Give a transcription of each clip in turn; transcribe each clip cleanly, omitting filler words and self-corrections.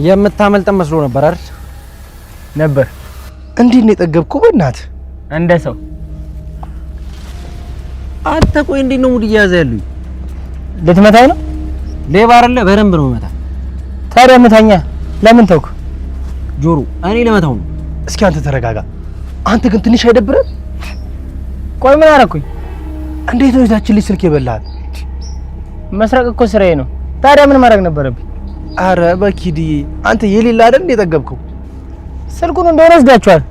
የምታመልጠን መስሎ ነበር አይደል? ነበር። እንዴት ነው የጠገብከው? በእናትህ እንደ ሰው አንተ ቆይ እንዴት ነው ሙድ እያያዘ ያሉኝ? ልትመታኝ ነው? ሌባ አይደለ? በደንብ ነው መታ። ታዲያ ምታኛ። ለምን ተውክ? ጆሮ እኔ ለመታው ነው። እስኪ አንተ ተረጋጋ። አንተ ግን ትንሽ አይደብርም? ቆይ ምን አደረኩኝ? እንዴት ነው እዛችን ልጅ ስልክ የበላሃት? መስረቅ እኮ ስራዬ ነው። ታዲያ ምን ማድረግ ነበረብኝ? አረ በኪዲ አንተ የሌላ አይደል እንደ ጠገብከው? ስልኩን እንደሆነ ወስዳችኋል።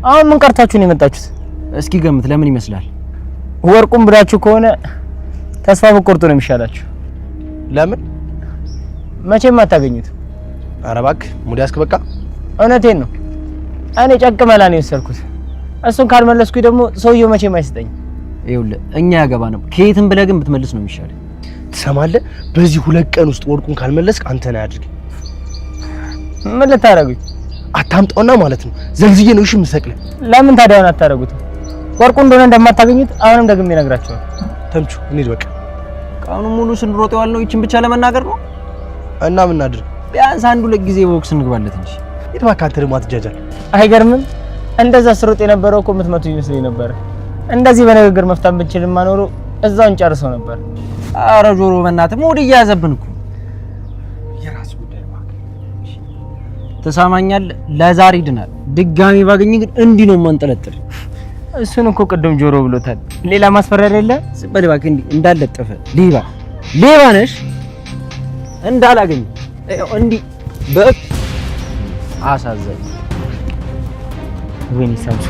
አሁን ምን ቀርታችሁ ነው የመጣችሁት? እስኪ ገምት፣ ለምን ይመስላል? ወርቁን ብላችሁ ከሆነ ተስፋ በቆርጡ ነው የሚሻላችሁ። ለምን? መቼም አታገኙት። አረ እባክህ ሙድ ያስክ። በቃ እውነቴን ነው። እኔ ጨቅ መላ ነው የወሰድኩት። እሱን ካልመለስኩኝ ደግሞ ሰውየው መቼም አይሰጠኝ። ይኸውልህ እኛ ያገባንም ከየትም ብለህ ግን ብትመልስ ነው የሚሻለው። ትሰማለህ? በዚህ 2 ቀን ውስጥ ወርቁን ካልመለስክ አንተ ነህ አድርግ። ምን ልታረጉኝ? አታምጣውና ማለት ነው ዘልዝዬ ነው እሺ የምሰቅልህ። ለምን ታዲያውን አታረጉት? ወርቁ እንደሆነ እንደማታገኙት አሁንም ደግሜ እነግራችኋለሁ። ተምቹ እንሂድ በቃ። ቀኑን ሙሉ ስንሮጥ ያልነው ይችን ብቻ ለመናገር ነው። እና ምን እናድርግ? ቢያንስ 1-2 ጊዜ ቦክስ እንግባለት እንጂ። ሂድ እባክህ አንተ ደግሞ አትጃጃል። አይገርምም? እንደዛ ስሮጥ የነበረው እኮ የምትመቱ ይመስለኝ ነበር። እንደዚህ በንግግር መፍታት ብንችልማ ኖሮ እዛው እንጨርሰው ነበር። አረ ጆሮ በእናትህ ሙድ እያያዘብን እኮ። የራስ ጉዳይ እባክህ። ተሳማኛለህ? ለዛሬ ይድናል። ድጋሚ ባገኝ ግን እንዲህ ነው የማንጠለጥል። እሱን እኮ ቅድም ጆሮ ብሎታል። ሌላ ማስፈራሪያ የለ። ዝበል እባክህ እንዲህ እንዳለጠፈ ሌባ ነሽ እንዳላገኝ እንዲህ አሳዘኝ። ወይኔ ሳምሱ።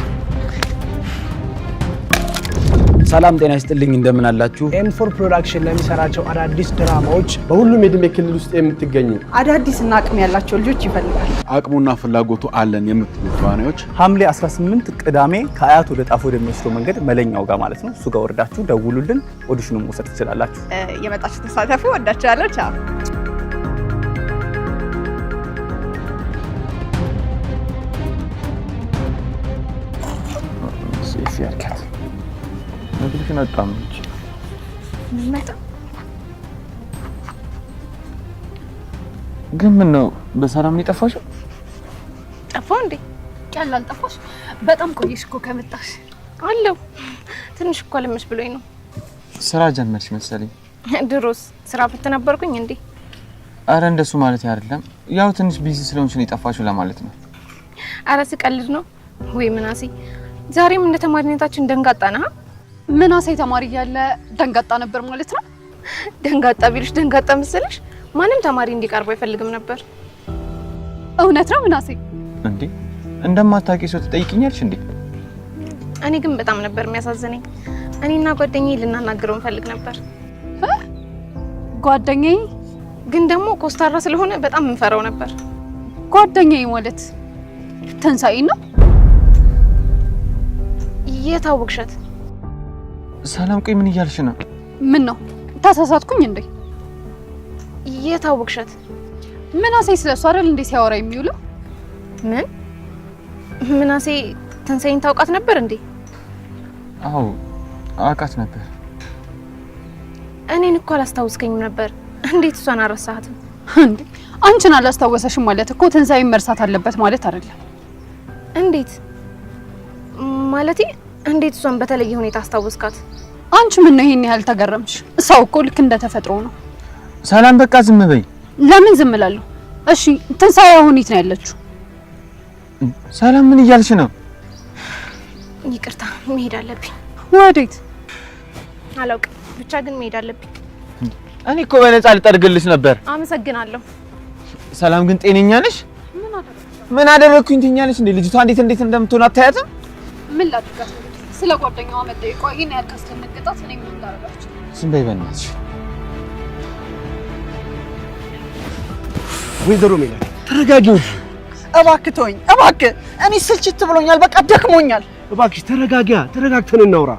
ሰላም ጤና ይስጥልኝ፣ እንደምን አላችሁ? ኤም4 ፕሮዳክሽን ለሚሰራቸው አዳዲስ ድራማዎች በሁሉም የዕድሜ ክልል ውስጥ የምትገኙ አዳዲስና አቅም ያላቸው ልጆች ይፈልጋል። አቅሙና ፍላጎቱ አለን የምትሉ ተዋናዮች ሐምሌ 18 ቅዳሜ ከአያት ወደ ጣፎ ወደሚወስደው መንገድ መለኛው ጋር ማለት ነው። እሱ ጋር ወርዳችሁ ደውሉልን፣ ኦዲሽኑን መውሰድ ትችላላችሁ። የመጣችሁ ተሳታፊ ወዳችኋለሁ። ቻው። ሲያርካት ነግልሽን አጣም እንጂ መጣ። ግን ምን ነው በሰላም ነው የጠፋሽው? ጠፋው እንዴ? ቀላል ጠፋሽ? በጣም ቆየሽ እኮ ከመጣሽ። አለው ትንሽ እኮ ለምሽ ብሎኝ ነው። ስራ ጀመርሽ መሰለኝ። ድሮስ ስራ ፈት ነበርኩኝ እንዴ? አረ እንደሱ ማለት አይደለም። ያው ትንሽ ቢዚ ስለሆንሽ ነው የጠፋሽው ለማለት ነው። አረ ስቀልድ ነው ወይ ምናሴ? ዛሬም እንደ ተማሪነታችን ደንጋጣ ነህ? ምናሴ ተማሪ እያለ ደንጋጣ ነበር ማለት ነው? ደንጋጣ ቢልሽ ደንጋጣ መሰለሽ? ማንም ተማሪ እንዲቀርበው አይፈልግም ነበር። እውነት ነው ምናሴ? እንዴ እንደማታውቂ ሰው ትጠይቂኛለሽ እንዴ? እኔ ግን በጣም ነበር የሚያሳዝነኝ። እኔና ጓደኛዬ ልናናግረው እንፈልግ ነበር። ጓደኛዬ ግን ደግሞ ኮስታራ ስለሆነ በጣም እንፈራው ነበር። ጓደኛዬ ማለት ትንሳኤ ነው? የታወቅሻት? ሰላም ቆይ ምን እያልሽ ነው? ምን ነው ተሳሳትኩኝ እንዴ? የታወቅሻት? ምናሴ ስለሷ አይደል እንዴ ሲያወራ የሚውለው? ምን ምናሴ ትንሳኤን ታውቃት ነበር እንዴ? አዎ አውቃት ነበር። እኔን እኮ አላስታውስከኝም ነበር። እንዴት እሷን አረሳሃትም እንዴ? አንቺን አላስታወሰሽም ማለት እኮ ትንሳኤን መርሳት አለበት ማለት አይደለም። እንዴት ማለቴ? እንዴት እሷን በተለየ ሁኔታ አስታወስካት? አንቺ ምን ነው ይሄን ያህል ተገረምሽ? ሰው እኮ ልክ እንደ ተፈጥሮ ነው። ሰላም በቃ ዝም በይ። ለምን ዝም እላለሁ? እሺ ትንሳኤ አሁን የት ነው ያለችው? ሰላም ምን እያልሽ ነው? ይቅርታ መሄድ አለብኝ። ወዴት? አላውቅም ብቻ ግን መሄድ አለብኝ። እኔ እኮ በነፃ ልጠርግልሽ ነበር። አመሰግናለሁ። ሰላም ግን ጤነኛ ነሽ? ምን አደረኩኝ ትኛለሽ እንዴ? ልጅቷ እንዴት እንደምትሆን አታያትም? ምን ላድርጋት? ስለ ጓደኛዋ መጠየቋ ይሄን ያህል ካስደነገጣት እኔ ምን ላደርጋችሁ? ዝም በይ በእናትሽ። ወይዘሮ ሜላት ተረጋጊው። እባክህ ተወኝ እባክህ። እኔ ስልችት ብሎኛል፣ በቃ ደክሞኛል። እባክሽ ተረጋጊያ፣ ተረጋግተን እናውራ።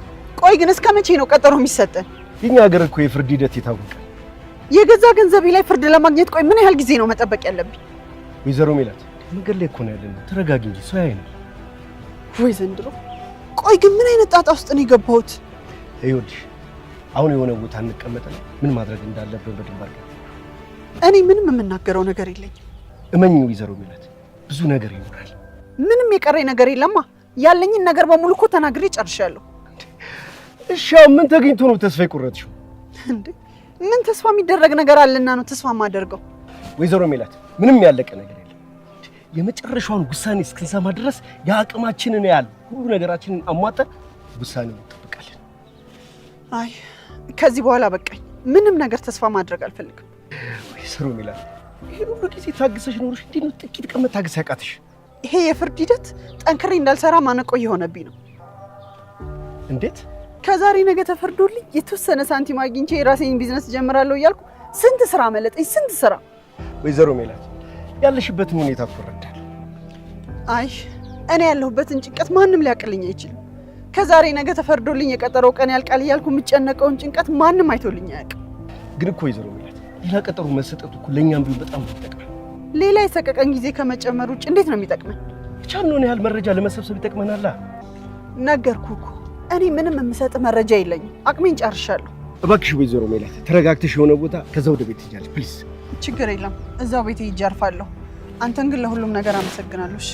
ቆይ ግን እስከ መቼ ነው ቀጠሮ የሚሰጠን? የኛ ሀገር እኮ የፍርድ ሂደት የታወቀ። የገዛ ገንዘቤ ላይ ፍርድ ለማግኘት ቆይ ምን ያህል ጊዜ ነው መጠበቅ ያለብኝ? ወይዘሮ ሜላት መንገድ ላይ እኮ ነው ያለነው። ተረጋጊ እንጂ ሰው ያይነው። ወይ ዘንድሮ። ቆይ ግን ምን አይነት ጣጣ ውስጥ ነው የገባሁት? ይኸውልሽ አሁን የሆነ ቦታ እንቀመጥና ምን ማድረግ እንዳለብን በደንብ አድርገን። እኔ ምንም የምናገረው ነገር የለኝም። እመኝ ወይዘሮ ሜላት ብዙ ነገር ይኖራል። ምንም የቀረኝ ነገር የለማ። ያለኝን ነገር በሙሉ እኮ ተናግሬ ጨርሻለሁ። እሺ ምን ተገኝቶ ነው ተስፋ የቆረጥሽው? እንዴ ምን ተስፋ የሚደረግ ነገር አለና ነው ተስፋ የማደርገው? ወይዘሮ ሜላት ምንም ያለቀ ነገር የለም። የመጨረሻውን ውሳኔ እስክንሰማ ድረስ የአቅማችንን ያህል ሁሉ ነገራችንን አሟጠን ውሳኔውን እንጠብቃለን። አይ ከዚህ በኋላ በቃኝ። ምንም ነገር ተስፋ ማድረግ አልፈልግም። ወይዘሮ ሜላት ይሄን ሁሉ ጊዜ ታግሰሽ ኖርሽ እንዴት ነው ጥቂት ቀን መታገስ ያቃተሽ? ይሄ የፍርድ ሂደት ጠንክሬ እንዳልሰራ ማነቆ የሆነብኝ ነው። እንዴት? ከዛሬ ነገ ተፈርዶልኝ የተወሰነ ሳንቲም አግኝቼ የራሴን ቢዝነስ ጀምራለሁ እያልኩ ስንት ስራ መለጠኝ፣ ስንት ስራ። ወይዘሮ ሜላት ያለሽበትን ሁኔታ ትረዳለህ። አይ እኔ ያለሁበትን ጭንቀት ማንም ሊያቅልኝ አይችልም። ከዛሬ ነገ ተፈርዶልኝ የቀጠረው ቀን ያልቃል እያልኩ የምጨነቀውን ጭንቀት ማንም አይቶልኝ አያውቅም። ግን እኮ ወይዘሮ ሜላት ሌላ ቀጠሮ መሰጠቱ እኮ ለእኛም ቢሆን በጣም ይጠቅማል። ሌላ የሰቀቀን ጊዜ ከመጨመር ውጭ እንዴት ነው የሚጠቅመን? የቻልነውን ያህል መረጃ ለመሰብሰብ ይጠቅመናል። ነገርኩህ እኮ እኔ ምንም የምሰጥ መረጃ የለኝም። አቅሜን ጨርሻለሁ። እባክሽ ወይዘሮ ሜላት ተረጋግተሽ የሆነ ቦታ ከዛ ወደ ቤት ትሄጃለሽ ፕሊዝ። ችግር የለም እዛው ቤቴ ሂጅ አርፋለሁ። አንተን ግን ለሁሉም ነገር አመሰግናለሁ። እሺ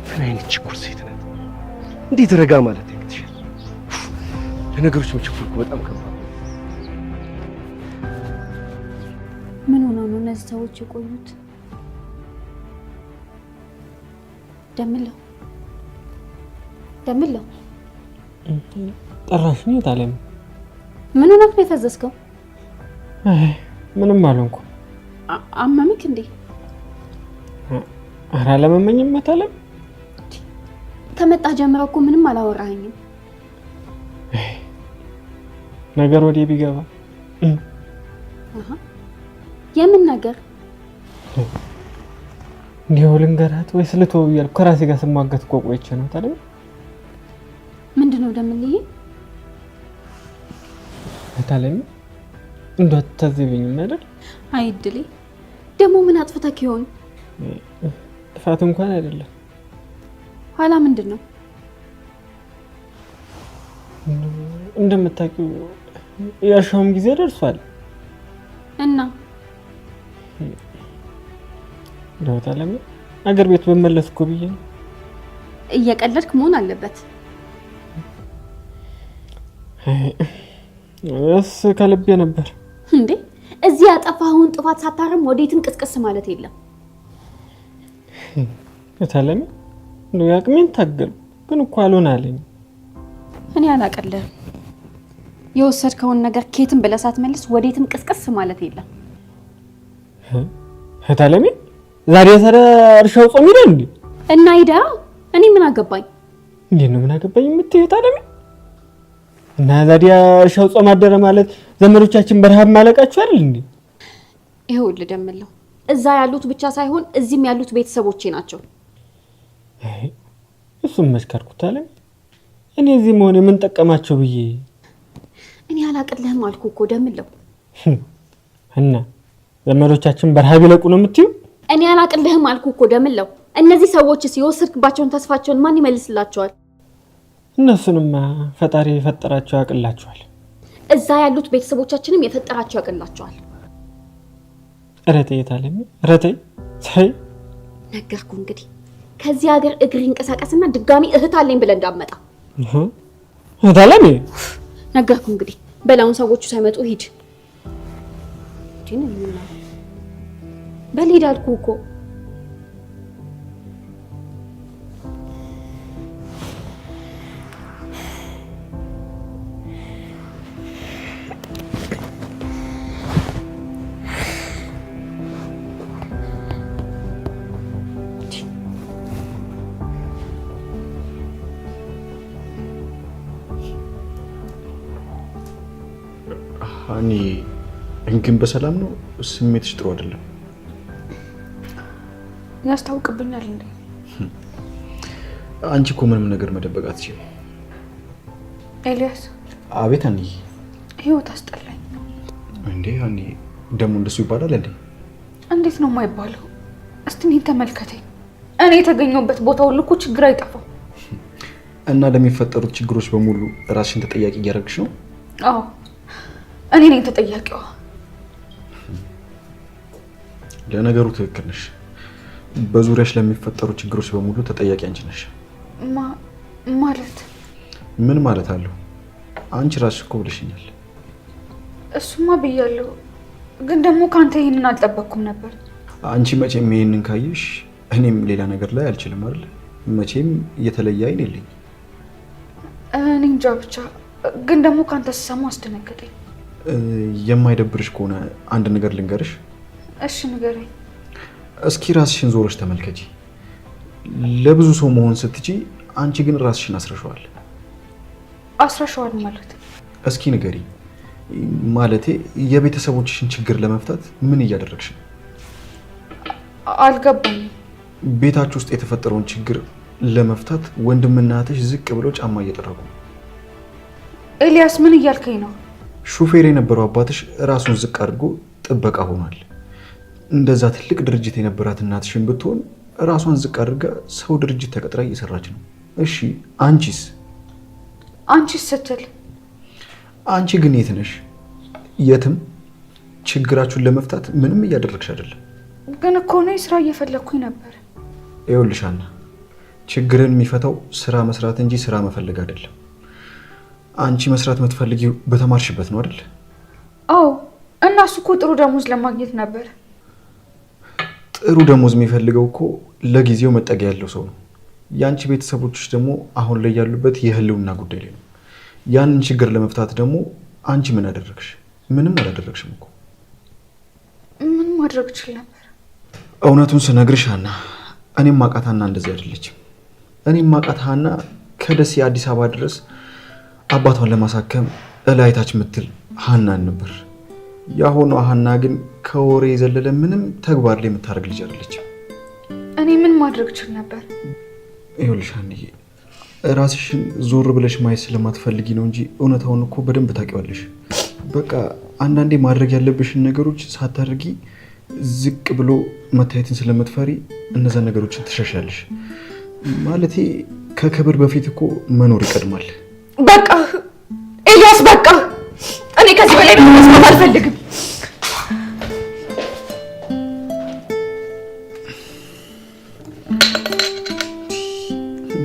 ምን አይነት ችኩል ሴት ናት? እንዴት ረጋ ማለት ያቅትሻል? ለነገሮች መቸኮል እኮ በጣም ከባድ ነው። ምን ሆነው ነው እነዚህ ሰዎች የቆዩት? ደምለው ጠራሽ ነው ታለም? ምን ሆነህ ነው የፈዘዝከው? ምንም አልሆንኩም። አመመክ እንዴ? ኧረ አላመመኝም ታለም። ከመጣ ጀምሮ እኮ ምንም አላወራኸኝም። ነገር ወዴ ቢገባ የምን ነገር? እንዲያው ልንገራት ወይስ ልተው እያልኩ ከራሴ ጋር ስሟገት እኮ ቆይቼ ነው ታለም። ምንድነው ደምልዬ? ታለም እንደው አታዘቢኝም አይደል? አይድሌ ደግሞ ምን አጥፍተክ ይሆን? ጥፋት እንኳን አይደለም። ኋላ ምንድነው? እንደምታውቂው የእርሻውም ጊዜ ደርሷል እና እንደው ታለም አገር ቤት በመለስ እኮ ብዬ ነው። እየቀለድክ መሆን አለበት። እስ ከልቤ ነበር እንዴ። እዚህ ያጠፋኸውን ጥፋት ሳታርም ወዴትም ቅስቅስ ማለት የለም። ታለም እንደው ያቅሜን ታገል ግን እኮ አልሆን አለኝ። እኔ አላቀልህም። የወሰድከውን ነገር ኬትም ብለህ ሳትመልስ ወዴትም ቅስቅስ ማለት የለም። ታለም ዛሬ ሰረ እርሻው ጾም ይላል እንዴ? እና ይዳ እኔ ምን አገባኝ? እንዴ ነው ምን አገባኝ የምትይው ታለም? እና ዛሬ እርሻው ጾም አደረ ማለት ዘመዶቻችን በረሃብ ማለቃቸው አይደል እንዴ? ይኸውልህ ደምለው እዛ ያሉት ብቻ ሳይሆን እዚህም ያሉት ቤተሰቦቼ ናቸው። እሱም መስከርኩት ታለም። እኔ እዚህ መሆን ምን ጠቀማቸው ብዬ እኔ አላቀልህም አልኩ እኮ ደምለው። እና ዘመዶቻችን በረሃብ ይለቁ ነው የምትይው? እኔ አላቀልህም አልኩ እኮ ደምለው። እነዚህ ሰዎችስ የወሰድክባቸውን ተስፋቸውን ማን ይመልስላቸዋል? እነሱንማ ፈጣሪ የፈጠራቸው ያቅላቸዋል። እዛ ያሉት ቤተሰቦቻችንም የፈጠራቸው ያቅላቸዋል። ረተይ ታለም ረተይ ሳይ ነገርኩ እንግዲህ ከዚህ ሀገር እግር ይንቀሳቀስና ድጋሚ እህት አለኝ ብለህ እንዳመጣ። ታለም ነገርኩ እንግዲህ በላውን ሰዎቹ ሳይመጡ ሂድ። በል ሂድ አልኩህ እኮ። እኔ እንግን በሰላም ነው? ስሜትሽ ጥሩ አይደለም። ያስታውቅብኛል እንዴ? አንቺ እኮ ምንም ነገር መደበቅ አትችይም። ኤልያስ። አቤት። አንዬ ህይወት አስጠላኝ። እንዴ አንዬ ደግሞ እንደሱ ይባላል እንዴ? እንዴት ነው የማይባለው? እስቲ እኔን ተመልከተኝ። እኔ የተገኘሁበት ቦታ ሁሉ እኮ ችግር አይጠፋም። እና ለሚፈጠሩት ችግሮች በሙሉ ራስሽን ተጠያቂ እያደረግሽ ነው? አዎ እኔ ነኝ ተጠያቂዋ። ለነገሩ ትክክል ነሽ። በዙሪያሽ ለሚፈጠሩ ችግሮች በሙሉ ተጠያቂ አንቺ ነሽ። ማለት ምን ማለት አለው? አንቺ ራስሽ እኮ ብለሽኛል። እሱማ ብያለሁ፣ ግን ደግሞ ካንተ ይሄንን አልጠበቅኩም ነበር። አንቺ መቼም ይሄንን ካየሽ እኔም ሌላ ነገር ላይ አልችልም አይደል? መቼም የተለየ አይን የለኝ። እኔ እንጃ ብቻ ግን ደግሞ ካንተ ስሰማ አስደነገጠኝ። የማይደብርሽ ከሆነ አንድ ነገር ልንገርሽ። እሺ ንገረኝ። እስኪ ራስሽን ዞረሽ ተመልከቺ። ለብዙ ሰው መሆን ስትቺ አንቺ ግን ራስሽን አስረሻዋል። አስረሻዋል ማለት? እስኪ ንገሪ። ማለቴ የቤተሰቦችሽን ችግር ለመፍታት ምን እያደረግሽ ነው? አልገባኝም። ቤታችሁ ውስጥ የተፈጠረውን ችግር ለመፍታት ወንድምና እህትሽ ዝቅ ብለው ጫማ እየጠረጉ ነው። ኤልያስ ምን እያልከኝ ነው? ሹፌር የነበረው አባትሽ ራሱን ዝቅ አድርጎ ጥበቃ ሆኗል። እንደዛ ትልቅ ድርጅት የነበራት እናትሽን ብትሆን ራሷን ዝቅ አድርጋ ሰው ድርጅት ተቀጥራ እየሰራች ነው። እሺ አንቺስ? አንቺስ ስትል አንቺ ግን የት ነሽ? የትም። ችግራችሁን ለመፍታት ምንም እያደረግሽ አይደለም። ግን እኮ ነው ስራ እየፈለኩኝ ነበር። ይኸውልሽ ሀና፣ ችግርን የሚፈታው ስራ መስራት እንጂ ስራ መፈለግ አይደለም። አንቺ መስራት የምትፈልጊው በተማርሽበት ነው አይደል? አዎ። እና እሱ እኮ ጥሩ ደሞዝ ለማግኘት ነበር። ጥሩ ደሞዝ የሚፈልገው እኮ ለጊዜው መጠጊያ ያለው ሰው ነው። የአንቺ ቤተሰቦችሽ ደግሞ አሁን ላይ ያሉበት የህልውና ጉዳይ ላይ ነው። ያንን ችግር ለመፍታት ደግሞ አንቺ ምን አደረግሽ? ምንም አላደረግሽም እኮ። ምን ማድረግ እችል ነበር? እውነቱን ስነግርሽ ሀና፣ እኔም ማቃት ሀና እንደዚህ አይደለችም። እኔም ማቃት ሀና ከደሴ አዲስ አበባ ድረስ አባቷን ለማሳከም እላይታች ምትል ሀናን ነበር። ያሁኑ ሀና ግን ከወሬ የዘለለ ምንም ተግባር ላይ የምታደርግ ልጅ አይደለችም። እኔ ምን ማድረግ እችል ነበር? ይኸውልሽ ሀንዬ፣ ራስሽን ዞር ብለሽ ማየት ስለማትፈልጊ ነው እንጂ እውነታውን እኮ በደንብ ታውቂዋለሽ። በቃ አንዳንዴ ማድረግ ያለብሽን ነገሮች ሳታደርጊ ዝቅ ብሎ መታየትን ስለምትፈሪ እነዛ ነገሮችን ትሸሻለሽ። ማለቴ ከክብር በፊት እኮ መኖር ይቀድማል። በቃ ኤልያስ፣ በቃ እኔ ከዚህ በላይ መስማት አልፈልግም።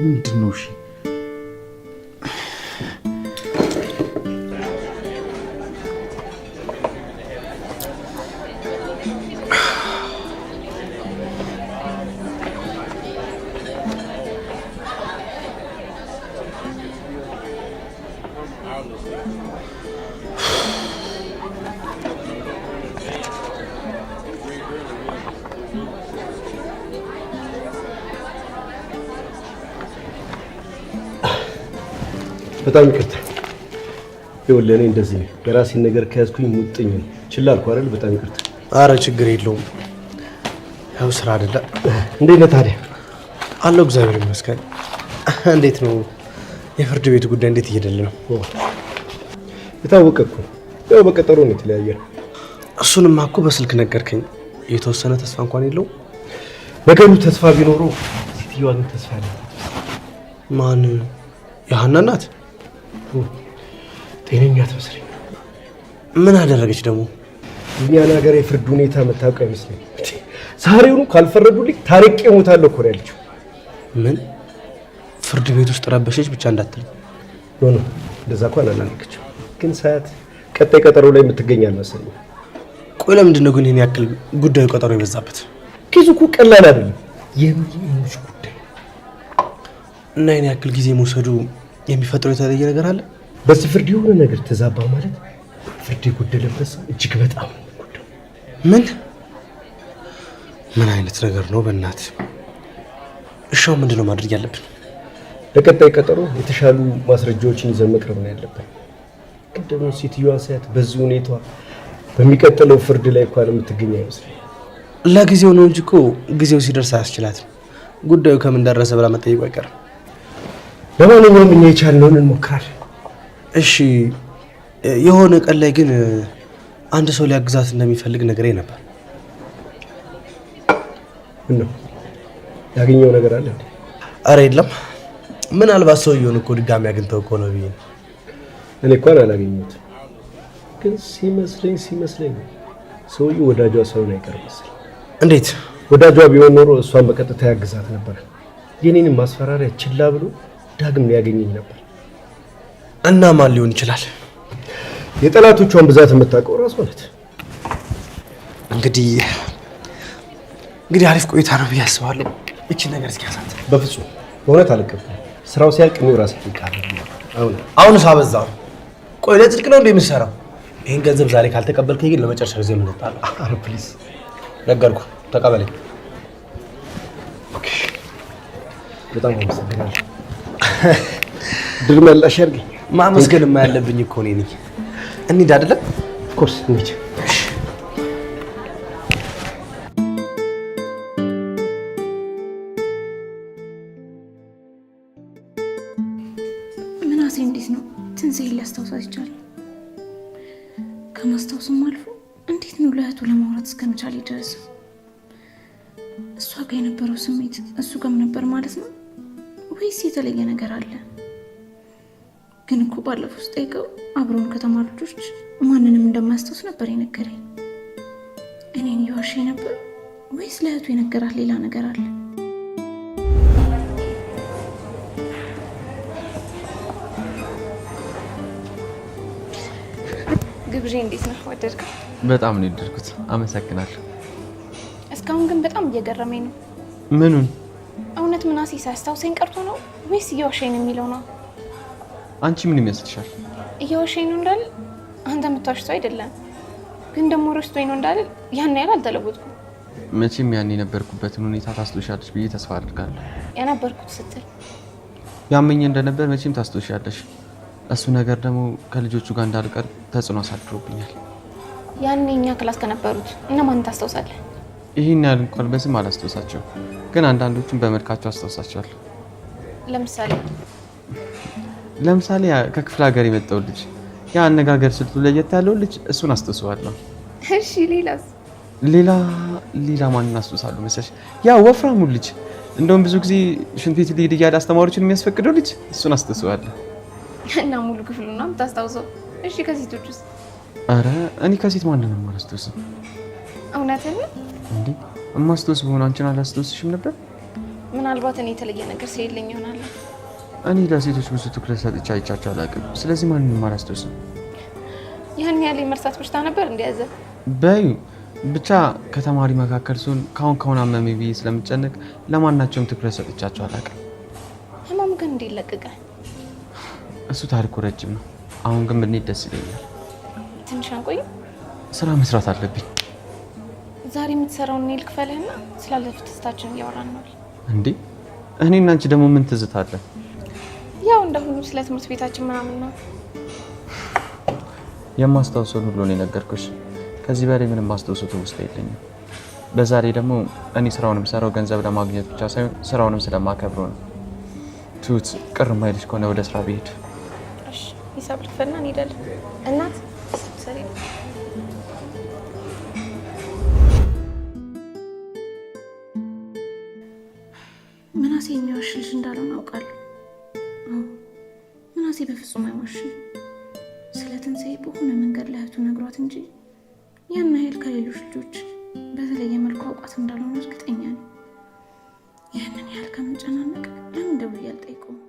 ምንድን ነው? እሺ በጣም ይቅርታ። ይኸውልህ እኔ እንደዚህ ነው። የራሴን ነገር ከያዝኩኝ ሙጥኝ ነው። ችላ አልኩ አይደል? በጣም ይቅርታ። አረ ችግር የለውም። ያው ስራ አይደለ? እንዴት ነህ ታዲያ? አለው እግዚአብሔር ይመስገን። እንዴት ነው የፍርድ ቤቱ ጉዳይ እንዴት እየሄደልህ ነው? የታወቀ እኮ ያው በቀጠሮ ነው የተለያየነው። እሱንማ እኮ በስልክ ነገርከኝ። የተወሰነ ተስፋ እንኳን የለውም? ነገሩ ተስፋ ቢኖረው ሴትዮዋ ግን ተስፋ አላት። ማን? የሀና እናት? ጤነኛ አትመስለኝም። ምን አደረገች ደግሞ? የእኛን ሀገር የፍርድ ሁኔታ መታወቂያ አይመስለኝም። ዛሬውኑ ካልፈረዱልኝ ታርቄ እሞታለሁ እኮ ነው ያለችው። ምን ፍርድ ቤት ውስጥ ረበሸች ብቻ እንዳትል። ኖ እንደዛ እንኳን አላለችም፣ ግን ሰዓት ቀጣይ ቀጠሮ ላይ የምትገኝ አልመሰለኝም። ቆይ ለምንድን ነው ግን ይሄን ያክል ጉዳዩ ቀጠሮ የበዛበት? ኪዙ እኮ ቀላል አይደለም፣ የሚሞች ጉዳይ እና ይሄን ያክል ጊዜ መውሰዱ የሚፈጥረው የተለየ ነገር አለ? በዚህ ፍርድ የሆነ ነገር ተዛባ ማለት ፍርድ የጎደለበት ሰው እጅግ በጣም ነው። ምን አይነት ነገር ነው በእናት? እሻው ምንድነው ማድረግ ያለብን? ለቀጣይ ቀጠሮ የተሻሉ ማስረጃዎችን ይዘን መቅረብ ነው ያለብን። ግን ደግሞ ሴትዮዋ ሳያት በዚህ ሁኔታ በሚቀጥለው ፍርድ ላይ እንኳን የምትገኝ አይመስለኝም። ለጊዜው ነው እንጂ እኮ ጊዜው ሲደርስ አያስችላትም። ጉዳዩ ከምን ደረሰ ብላ መጠየቁ አይቀርም። ለማንኛውም እኛ የቻልነውን እንሞክራለን። እሺ፣ የሆነ ቀን ላይ ግን አንድ ሰው ሊያግዛት እንደሚፈልግ ነገረኝ ነበር። ነው ያገኘው ነገር አለ እንዴ? አረ የለም። ምናልባት ሰውየውን እኮ ድጋሚ አግኝተው እኮ ነው ብዬ። እኔ እንኳን አላገኘሁትም። ግን ሲመስለኝ ሰውዬው ወዳጇ ሳይሆን አይቀርም መሰለኝ። እንዴት? ወዳጇ ቢሆን ኖሮ እሷን በቀጥታ ያግዛት ነበር። የኔንም ማስፈራሪያ ችላ ብሎ ዳግም ሊያገኘኝ ነበር። እና ማን ሊሆን ይችላል? የጠላቶቿን ብዛት የምታውቀው ራሷ ናት። እንግዲህ አሪፍ ቆይታ ነው ብዬ አስባለሁ። እቺ ነገር እስኪ ያሳት። በፍጹም በእውነት አልቀበልም። ስራው ሲያልቅ ነው ራስ ይቃል። አሁንስ አበዛው። ቆይ ለጽድቅ ነው እንደምሰራው። ይሄን ገንዘብ ዛሬ ካልተቀበልከኝ ግን ለመጨረሻ ጊዜ ምን ልጣለው? አረ ፕሊዝ ነገርኩ፣ ተቀበለኝ። ኦኬ፣ በጣም አመሰግናለሁ። ድል መላሽ ያርገኝ። ማመስገንማ ያለብኝ እኮ እኔ ነኝ። እንሂድ አይደለም? ኦፍ ኮርስ እንሂድ። ምናሴ እንዴት ነው ትንሣኤን ሊያስታውሳት ይቻላል? ከማስታወስም አልፎ እንዴት ነው ለእህቱ ለማውራት እስከመቻል የደረሰው? እሷ ጋር የነበረው ስሜት እሱ ጋርም ነበር ማለት ነው ወይስ የተለየ ነገር አለ? ግን እኮ ባለፈው ስጠይቀው አብረውን ከተማሩ ልጆች ማንንም እንደማያስታውስ ነበር የነገረኝ። እኔን እየዋሸኝ ነበር ወይስ ለእህቱ የነገራት ሌላ ነገር አለ? ግብዣ እንዴት ነው? ወደድከው? በጣም ነው የወደድኩት። አመሰግናለሁ። እስካሁን ግን በጣም እየገረመኝ ነው። ምኑን? እውነት ምናሴ ሳያስታውሰኝ ቀርቶ ነው ወይስ እየዋሸኝ ነው የሚለው ነው? አንቺ ምን ይመስልሻል? እየዋሸኝ ነው እንዳል አንተ የምታወሽው አይደለም፣ ግን ደግሞ ረስቶኝ ነው እንዳል ያን ያህል አልተለወጥኩም። መቼም ያን የነበርኩበትን ሁኔታ ታስታውሻለሽ ብዬ ተስፋ አድርጋለሁ። የነበርኩት ስትል ያመኘ እንደነበር መቼም ታስታውሻለሽ። እሱ ነገር ደግሞ ከልጆቹ ጋር እንዳልቀር ተጽዕኖ አሳድሮብኛል። ያኔ እኛ ክላስ ከነበሩት እነማን ታስታውሳለህ? ይህን ያህል እንኳን በስም አላስታውሳቸው፣ ግን አንዳንዶቹን በመልካቸው አስታውሳቸዋለሁ። ለምሳሌ ከክፍለ ሀገር የመጣው ልጅ፣ ያ አነጋገር ስልቱ ለየት ያለው ልጅ፣ እሱን አስታውሰዋለሁ። እሺ ሌላስ? ሌላ ማንን አስታውሳለሁ መሰለሽ? ያ ወፍራሙ ልጅ፣ እንደውም ብዙ ጊዜ ሽንት ቤት ሊሄድ እያለ አስተማሪዎችን የሚያስፈቅደው ልጅ፣ እሱን አስታውሰዋለሁ። እና ሙሉ ክፍሉ ነው የምታስታውሰው? እሺ ከሴቶች ውስጥ? አረ እኔ ከሴት ማንንም አላስታውስም። እውነትን እንዴ? የማስታውስ በሆነ አንቺን አላስታውስሽም ነበር? ምናልባት እኔ የተለየ ነገር ስለሌለኝ ይሆናል። እኔ ለሴቶች ብዙ ትኩረት ሰጥቼ አይቻቸው አላውቅም። ስለዚህ ማንንም አላስታውስም። ያን ያህል የመርሳት በሽታ ነበር እንደያዘ በዩ ብቻ ከተማሪ መካከል ሲሆን ካሁን አመመኝ ብዬ ስለምጨነቅ ለማናቸውም ትኩረት ሰጥቻቸው አላውቅም። ህመሙ ግን እንዴት ለቀቀ? እሱ ታሪኩ ረጅም ነው። አሁን ግን ብንሄድ ደስ ይለኛል። ትንሽ አንቆይም? ስራ መስራት አለብኝ። ዛሬ የምትሰራውን እኔ ልክፈልህና ስላለፉት ትዝታችን እያወራን ነው። እንዴ እኔና አንቺ ደግሞ ምን ትዝታ አለ? ያው እንደሁሉ ስለ ትምህርት ቤታችን ምናምን ነው። የማስታውሰውን ሁሉ ነው የነገርኩሽ። ከዚህ በላይ ምንም ማስታውሰው ትውስታ የለኝም። በዛሬ ደግሞ እኔ ስራውንም ሰራው ገንዘብ ለማግኘት ብቻ ሳይሆን ስራውንም ስለማከብረው ነው። ትሁት ቅር ማይልሽ ከሆነ ወደ ስራ ብሄድ? እሺ ሂሳብ ልክፈልና እንሄዳለን። እናት ሰሪ ምናሴ የሚዋሽ ልጅ እንዳልሆነ አውቃለሁ። ምናሴ በፍጹም አይዋሽም። ስለ ትንሣኤ በሆነ መንገድ ለእህቱ ነግሯት እንጂ ያን ያህል ከሌሎች ልጆች በተለየ መልኩ አውቃት እንዳልሆነ እርግጠኛ ነኝ። ያንን ያህል ከምጨናነቅ ለምን ደውዬ አልጠይቀውም?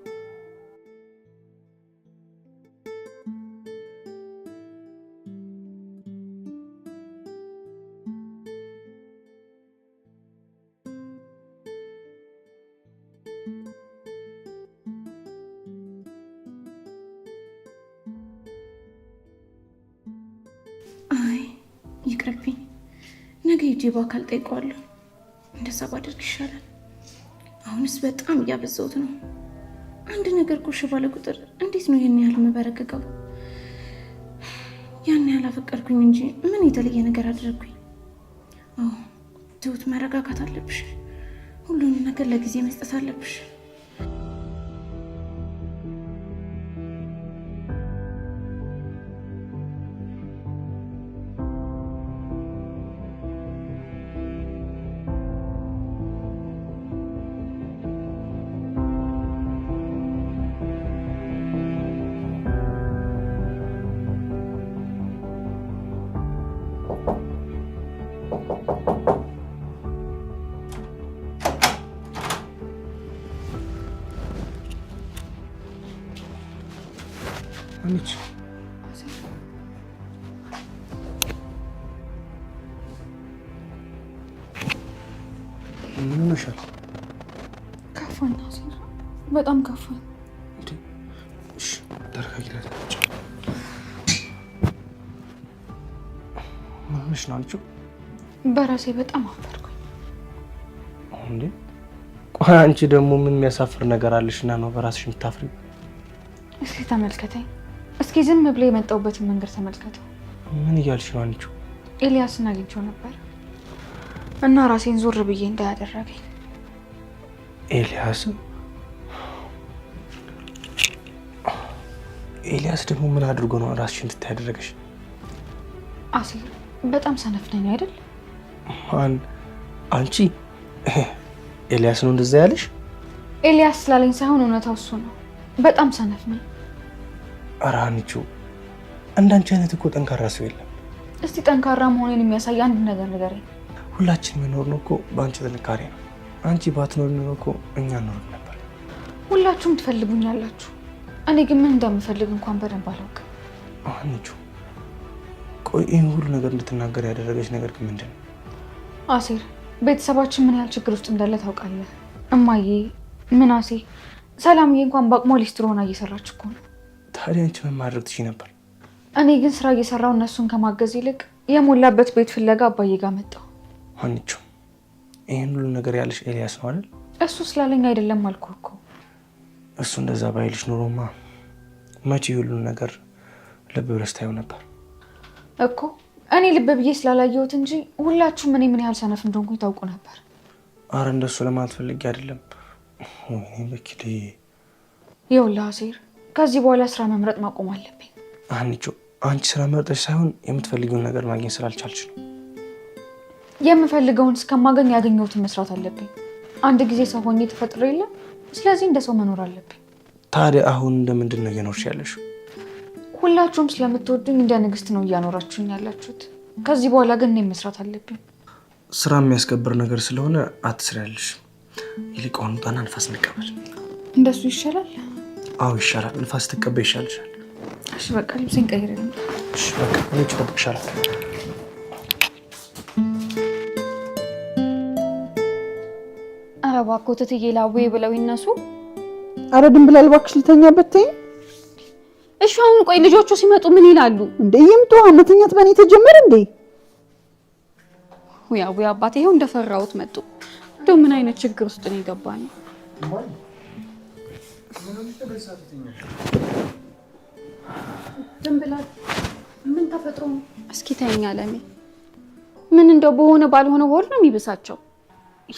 አይ ይቅርብኝ፣ ነገ ሂጄ በአካል ጠይቀዋለሁ። እንደዛ ባደርግ ይሻላል። አሁንስ በጣም እያበዛሁት ነው። አንድ ነገር ኮሽ ባለ ቁጥር እንዴት ነው ይህን ያህል መበረከከው? ያን ያህል አፈቀርኩኝ እንጂ ምን የተለየ ነገር አደረግኩኝ? አዎ ትሁት፣ መረጋጋት አለብሽ። ሁሉንም ነገር ለጊዜ መስጠት አለብሽ። አንቺ ምን ሆነሻል? ከፋኝ አሴር፣ በጣም ከፋኝ። እሺ ተረጋጊ። ምን ሆነሽ ነው አንቺ? በራሴ በጣም አፈርኩኝ። እንዴ ቆይ አንቺ ደግሞ ምን የሚያሳፍር ነገር አለሽና ነው በራስሽ የምታፍሪው? እስኪ ተመልከተኝ። እስኪ ዝም ብሎ የመጣሁበትን መንገድ ተመልከተው። ምን እያልሽ ነው አንቺ? ኤልያስን አግኝቼው ነበር እና ራሴን ዞር ብዬ እንዳያደረገኝ። ኤልያስ ደግሞ ምን አድርጎ ነው ራስሽን እንድታይ ያደረገሽ? አሴር በጣም ሰነፍ ነኝ አይደል? ማን? አንቺ? ኤልያስ ነው እንደዛ ያለሽ? ኤልያስ ስላለኝ ሳይሆን እውነታው እሱ ነው። በጣም ሰነፍ ነኝ። ኧረ አንቺ እንዳንቺ አይነት እኮ ጠንካራ ሰው የለም። እስቲ ጠንካራ መሆኔን የሚያሳይ አንድ ነገር ንገረኝ። ሁላችን መኖር ነው እኮ በአንቺ ጥንካሬ ነው። አንቺ ባትኖር ነው እኮ እኛ እንኖር ነበር። ሁላችሁም ትፈልጉኛላችሁ። እኔ ግን ምን እንደምፈልግ እንኳን በደንብ አላውቅም። አንቺ ቆይ ይህን ሁሉ ነገር እንድትናገር ያደረገች ነገር ግን ምንድን ነው? አሴር ቤተሰባችን ምን ያህል ችግር ውስጥ እንዳለ ታውቃለህ። እማዬ፣ ምናሴ፣ ሰላምዬ እንኳን በአቅሟ ሊስትሮ ሆና እየሰራች እኮ ነው። ታዲያ አንቺ ምን ማድረግ ትችይ ነበር? እኔ ግን ስራ እየሰራው እነሱን ከማገዝ ይልቅ የሞላበት ቤት ፍለጋ አባዬ ጋር መጣሁ። አንቺ ይህን ሁሉ ነገር ያለሽ ኤልያስ ነው አይደል? እሱ ስላለኝ አይደለም አልኩህ እኮ። እሱ እንደዛ ባይልሽ ኑሮማ መቼ ሁሉን ነገር ልብ ብለሽ ታየው ነበር እኮ። እኔ ልብ ብዬ ስላላየሁት እንጂ ሁላችሁም እኔ ምን ያህል ሰነፍ እንደሆንኩኝ ታውቁ ነበር። አረ እንደሱ ለማለት ፈልጌ አይደለም። ወይኔ በኪዴ። ይኸውልህ አሴር፣ ከዚህ በኋላ ስራ መምረጥ ማቆም አለብኝ። አንቺ ስራ መርጠሽ ሳይሆን የምትፈልጊውን ነገር ማግኘት ስላልቻልሽ ነው። የምፈልገውን እስከማገኝ ያገኘሁትን መስራት አለብኝ። አንድ ጊዜ ሰው ሆኜ ተፈጥሮ የለ። ስለዚህ እንደ ሰው መኖር አለብኝ። ታዲያ አሁን እንደምንድን ነው እየኖርሽ ያለሽው? ሁላችሁም ስለምትወዱኝ እንደ ንግስት ነው እያኖራችሁኝ ያላችሁት። ከዚህ በኋላ ግን እኔም መስራት አለብኝ። ስራ የሚያስከብር ነገር ስለሆነ አትስሪያለሽ። ይልቅ አሁን ውጣና ንፋስ እንቀበል። እንደሱ ይሻላል? አዎ ይሻላል። ንፋስ ትቀበይ ይሻልሻል። እሺ በቃ ልብሴን ቀይሬልኝ። እሺ በቃ እኔ እጠብቅሻለሁ። ኧረ እባክዎ ትትዬ ላዌ ብለው ይነሱ። ኧረ ድንብላል እባክሽ ልተኛበት ተይኝ። እሺ አሁን ቆይ ልጆቹ ሲመጡ ምን ይላሉ? እንዴ ይምጡ። አመተኛት በእኔ ተጀመረ እንዴ? ወይ አባቴ ይሄው እንደፈራሁት መጡ። እንደው ምን አይነት ችግር ውስጥ ነው የገባነው? ድንብላል ምን ተፈጥሮ ነው? እስኪ ተይኝ አለሜ። ምን እንደው በሆነ ባልሆነ ወር ነው የሚብሳቸው።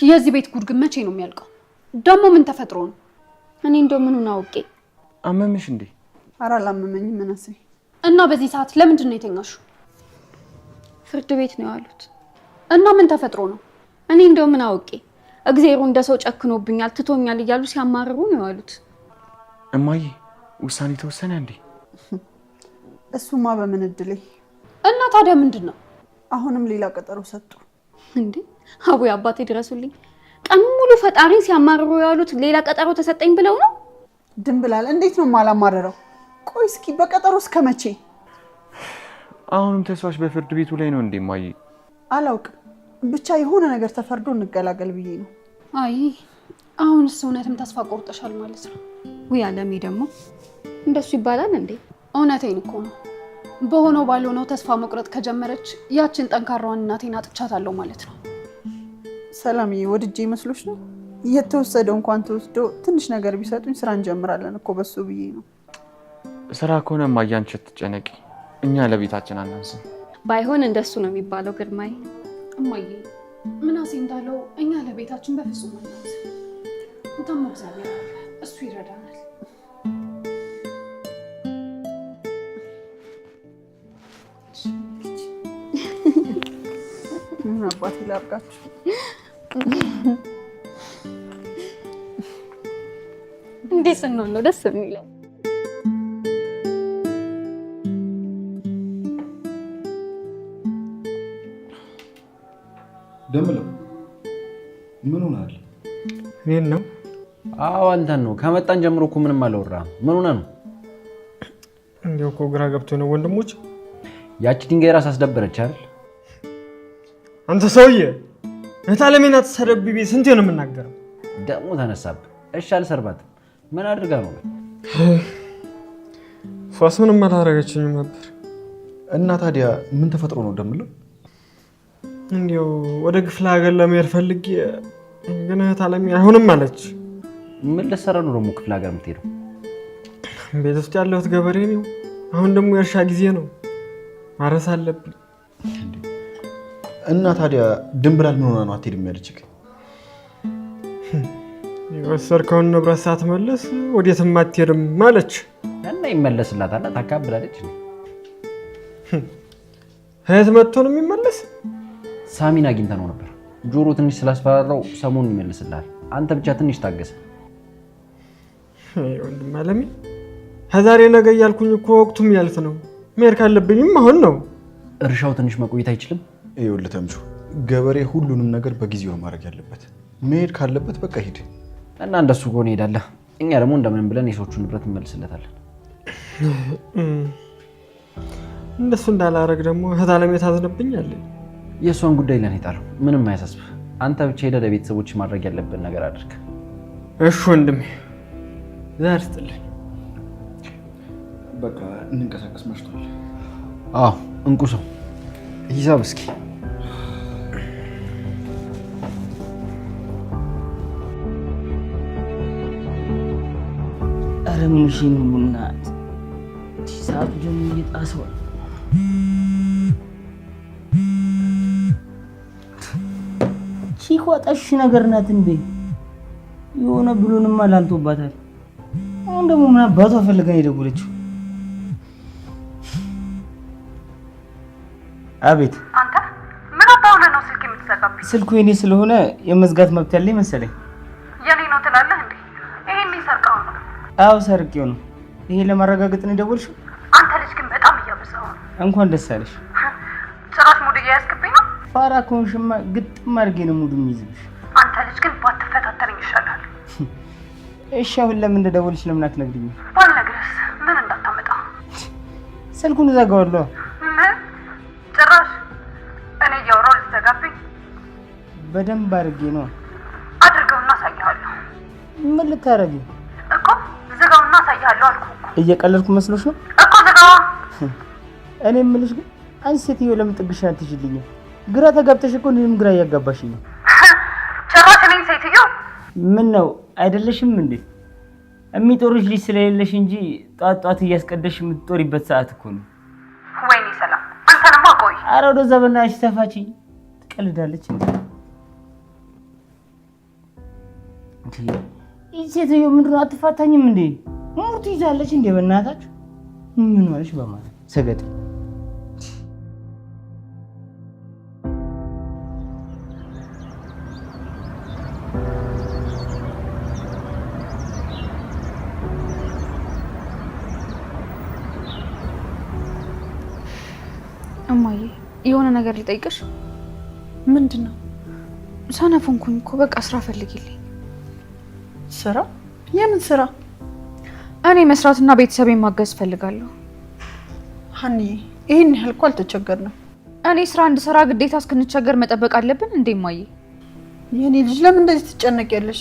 የዚህ ቤት ጉድ ግን መቼ ነው የሚያልቀው? ደግሞ ምን ተፈጥሮ ነው? እኔ እንደው ምኑን አውቄ። አመምሽ እንዴ? ኧረ አላመመኝም ምናሴ። እና በዚህ ሰዓት ለምንድን ነው የተኛሽው? ፍርድ ቤት ነው ያሉት። እና ምን ተፈጥሮ ነው? እኔ እንደው ምን አውቄ። እግዚአብሔር እንደ ሰው ጨክኖብኛል ትቶኛል እያሉ ሲያማርሩ ነው ያሉት። እማዬ ውሳኔ ተወሰነ እንዴ? እሱማ በምን እድሌ። እና ታዲያ ምንድን ነው? አሁንም ሌላ ቀጠሮ ሰጡ እንዴ? አቡዬ አባቴ ድረሱልኝ። ቀን ሙሉ ፈጣሪ ሲያማርሩ ያሉት ሌላ ቀጠሮ ተሰጠኝ ብለው ነው? ድንብላል እንዴት ነው የማላማረረው? ቆይ እስኪ በቀጠሮ እስከ መቼ? አሁንም ተስፋሽ በፍርድ ቤቱ ላይ ነው እንዴ እማዬ? አላውቅም ብቻ የሆነ ነገር ተፈርዶ እንገላገል ብዬ ነው። አይ አሁንስ እውነትም ተስፋ ቆርጠሻል ማለት ነው? ውይ አለሜ ደግሞ እንደሱ ይባላል እንዴ? እውነቴን እኮ ነው። በሆነው ባልሆነው ተስፋ መቁረጥ ከጀመረች ያችን ጠንካራዋን እናቴን አጥቻታለሁ ማለት ነው። ሰላምዬ ወድጄ መስሎሽ ነው? የተወሰደው እንኳን ተወስዶ ትንሽ ነገር ቢሰጡኝ ስራ እንጀምራለን እኮ በሱ ብዬ ነው። ስራ ከሆነ እማዬ አንቺ አትጨነቂ፣ እኛ ለቤታችን አናንስም። ባይሆን እንደሱ ነው የሚባለው ግርማይ። እማዬ ምናሴ እንዳለው እኛ ለቤታችን በፍጹም አናንስም። እንተም እግዚአብሔር እሱ ይረዳናል። ምን አባቴ ላድርጋችሁ? እንዴት ስንሆን ነው ደስ የሚለው? ደምለው ምን ሆናል? እኔን ነው? አዎ አንተን ነው። ከመጣን ጀምሮ እኮ ምንም አላወራም። ምን ሆነ ነው? እንደው እኮ ግራ ገብቶ ነው ወንድሞች። ያቺ ድንጋይ ራስ አስደበረች አይደል? አንተ ሰውዬ እታለሜና ተሰደብቢ ስንቴ ነው የምናገረው? ደግሞ ተነሳብህ። እሺ አልሰርባትም። ምን አድርጋ ነው? ሷስ ምንም አላደረገችኝም ነበር። እና ታዲያ ምን ተፈጥሮ ነው ደምለው? እንዲያው ወደ ክፍለ ሀገር ለመሄድ ፈልጌ ግን እታለሜ አይሆንም አለች። ምን ልትሰራ ነው ደግሞ ክፍለ ሀገር የምትሄደው? ቤት ውስጥ ያለሁት ገበሬ ነው። አሁን ደግሞ የእርሻ ጊዜ ነው፣ ማረስ አለብኝ። እና ታዲያ ድንብላል ምን ሆና ነው አትሄድም ያለችህ? የወሰድከውን ንብረት ሳትመለስ ወዴትም አትሄድም ማለች። እና ይመለስላታል ታካብላለች። እህት መጥቶ ነው የሚመለስ? ሳሚን አግኝተነው ነበር። ጆሮ ትንሽ ስላስፈራራው ሰሞኑን ይመልስልሃል። አንተ ብቻ ትንሽ ታገስ። ወንድም አለሜ ከዛሬ ነገ እያልኩኝ እኮ ወቅቱም ያልፍ ነው። መሄድ ካለብኝም አሁን ነው። እርሻው ትንሽ መቆየት አይችልም? ይኸውልህ ተምቹ፣ ገበሬ ሁሉንም ነገር በጊዜው ማድረግ ያለበት። መሄድ ካለበት በቃ ሂድ። እና እንደሱ ከሆነ ሄዳለህ። እኛ ደግሞ እንደምንም ብለን የሰዎቹን ንብረት እንመልስለታለን። እንደሱ እንዳላረግ ደግሞ እህታለሜ ታዝንብኛለች። የእሷን ጉዳይ ለኔ ጣለው። ምንም አያሳስብህ። አንተ ብቻ ሄደህ ለቤተሰቦች ማድረግ ያለብን ነገር አድርግ። እሺ ወንድሜ፣ ዛሬ ስጥልኝ። በቃ እንንቀሳቀስ፣ መሽቷል። አዎ እንቁ ሰው ሂሳብ እስኪ ኧረ ምን እሺ ነው ቡና ሰዓቱ ደግሞ እየጣሰዋል። ቺኳ ጠሽ ነገር ናት እንዴ? የሆነ ብሎንማ ላልቶባታል። አሁን ደግሞ ምን አባቷ ፈልጋኝ የደወለችው? አቤት። አንተ ምን አባውነ ነው ስልክ የምትዘጋብኝ? ስልኩ የኔ ስለሆነ የመዝጋት መብት ያለኝ መሰለኝ። የኔ ነው ትላለህ እንዴ? ይሄን ሰርቀው ነው? አዎ ሰርቄው ነው። ይሄ ለማረጋገጥ ነው የደወልሽው? አንተ ልጅ ግን በጣም እያበዛው ነው። እንኳን ደስ አለሽ። ጭራሽ ሙድ እያያዝክብኝ ነው። ፋራ ከሆንሽማ ግጥም አድርጌ ነው ሙድ የሚይዝብሽ። አንተ ልጅ ግን ባትፈታተነኝ ይሻላል። እሺ አሁን ለምን እንደደወልሽ ለምን አትነግሪኝም? ባልነግርስ ምን እንዳታመጣ? ስልኩን እዘጋዋለሁ። ምን ጭራሽ እኔ እያወራሁ ልትዘጋብኝ? በደንብ አድርጌ ነው አድርገውና አሳይሃለሁ። ምን ልታረጊ እኮ? ዝጋውና አሳይሃለሁ አልኩህ እኮ። እየቀለድኩ መስሎሽ ነው እኮ? ዝጋዋ። እኔ የምልሽ ግን አንቺ ሴትዮ ለምን ጥግሽን አትይዥልኝም? ግራ ተጋብተሽ እኮ እኔንም ግራ እያጋባሽኝ ነው። ጭራሽ እኔን ሴትዮ? ምን ነው አይደለሽም እንዴ? የሚጦርሽ ልጅ ስለሌለሽ እንጂ ጧት ጧት እያስቀደሽ የምትጦሪበት ሰዓት እኮ ነው። ወይኔ ሰላም፣ አንተንማ ቆይ። ኧረ ወደዛ በእናትሽ ተፋችኝ። ትቀልዳለች እንዴ? ይህ ሴትዮ ምንድን ነው አትፋታኝም እንዴ? ሙርት ይዛለች እንዴ? በእናታችሁ ምን ማለሽ በማለት ሰገጥ እማዬ የሆነ ነገር ልጠይቅሽ። ምንድን ነው? ሰነፍ ሆንኩኝ እኮ በቃ ስራ ፈልጊልኝ። ስራ? የምን ስራ? እኔ መስራትና ቤተሰቤን ማገዝ ፈልጋለሁ። ሀኒዬ ይሄን ያህል እኮ አልተቸገርንም። እኔ ስራ እንድሰራ ግዴታ እስክንቸገር መጠበቅ አለብን እንዴ እማዬ? የኔ ልጅ ለምን እንደዚህ ትጨነቂያለሽ?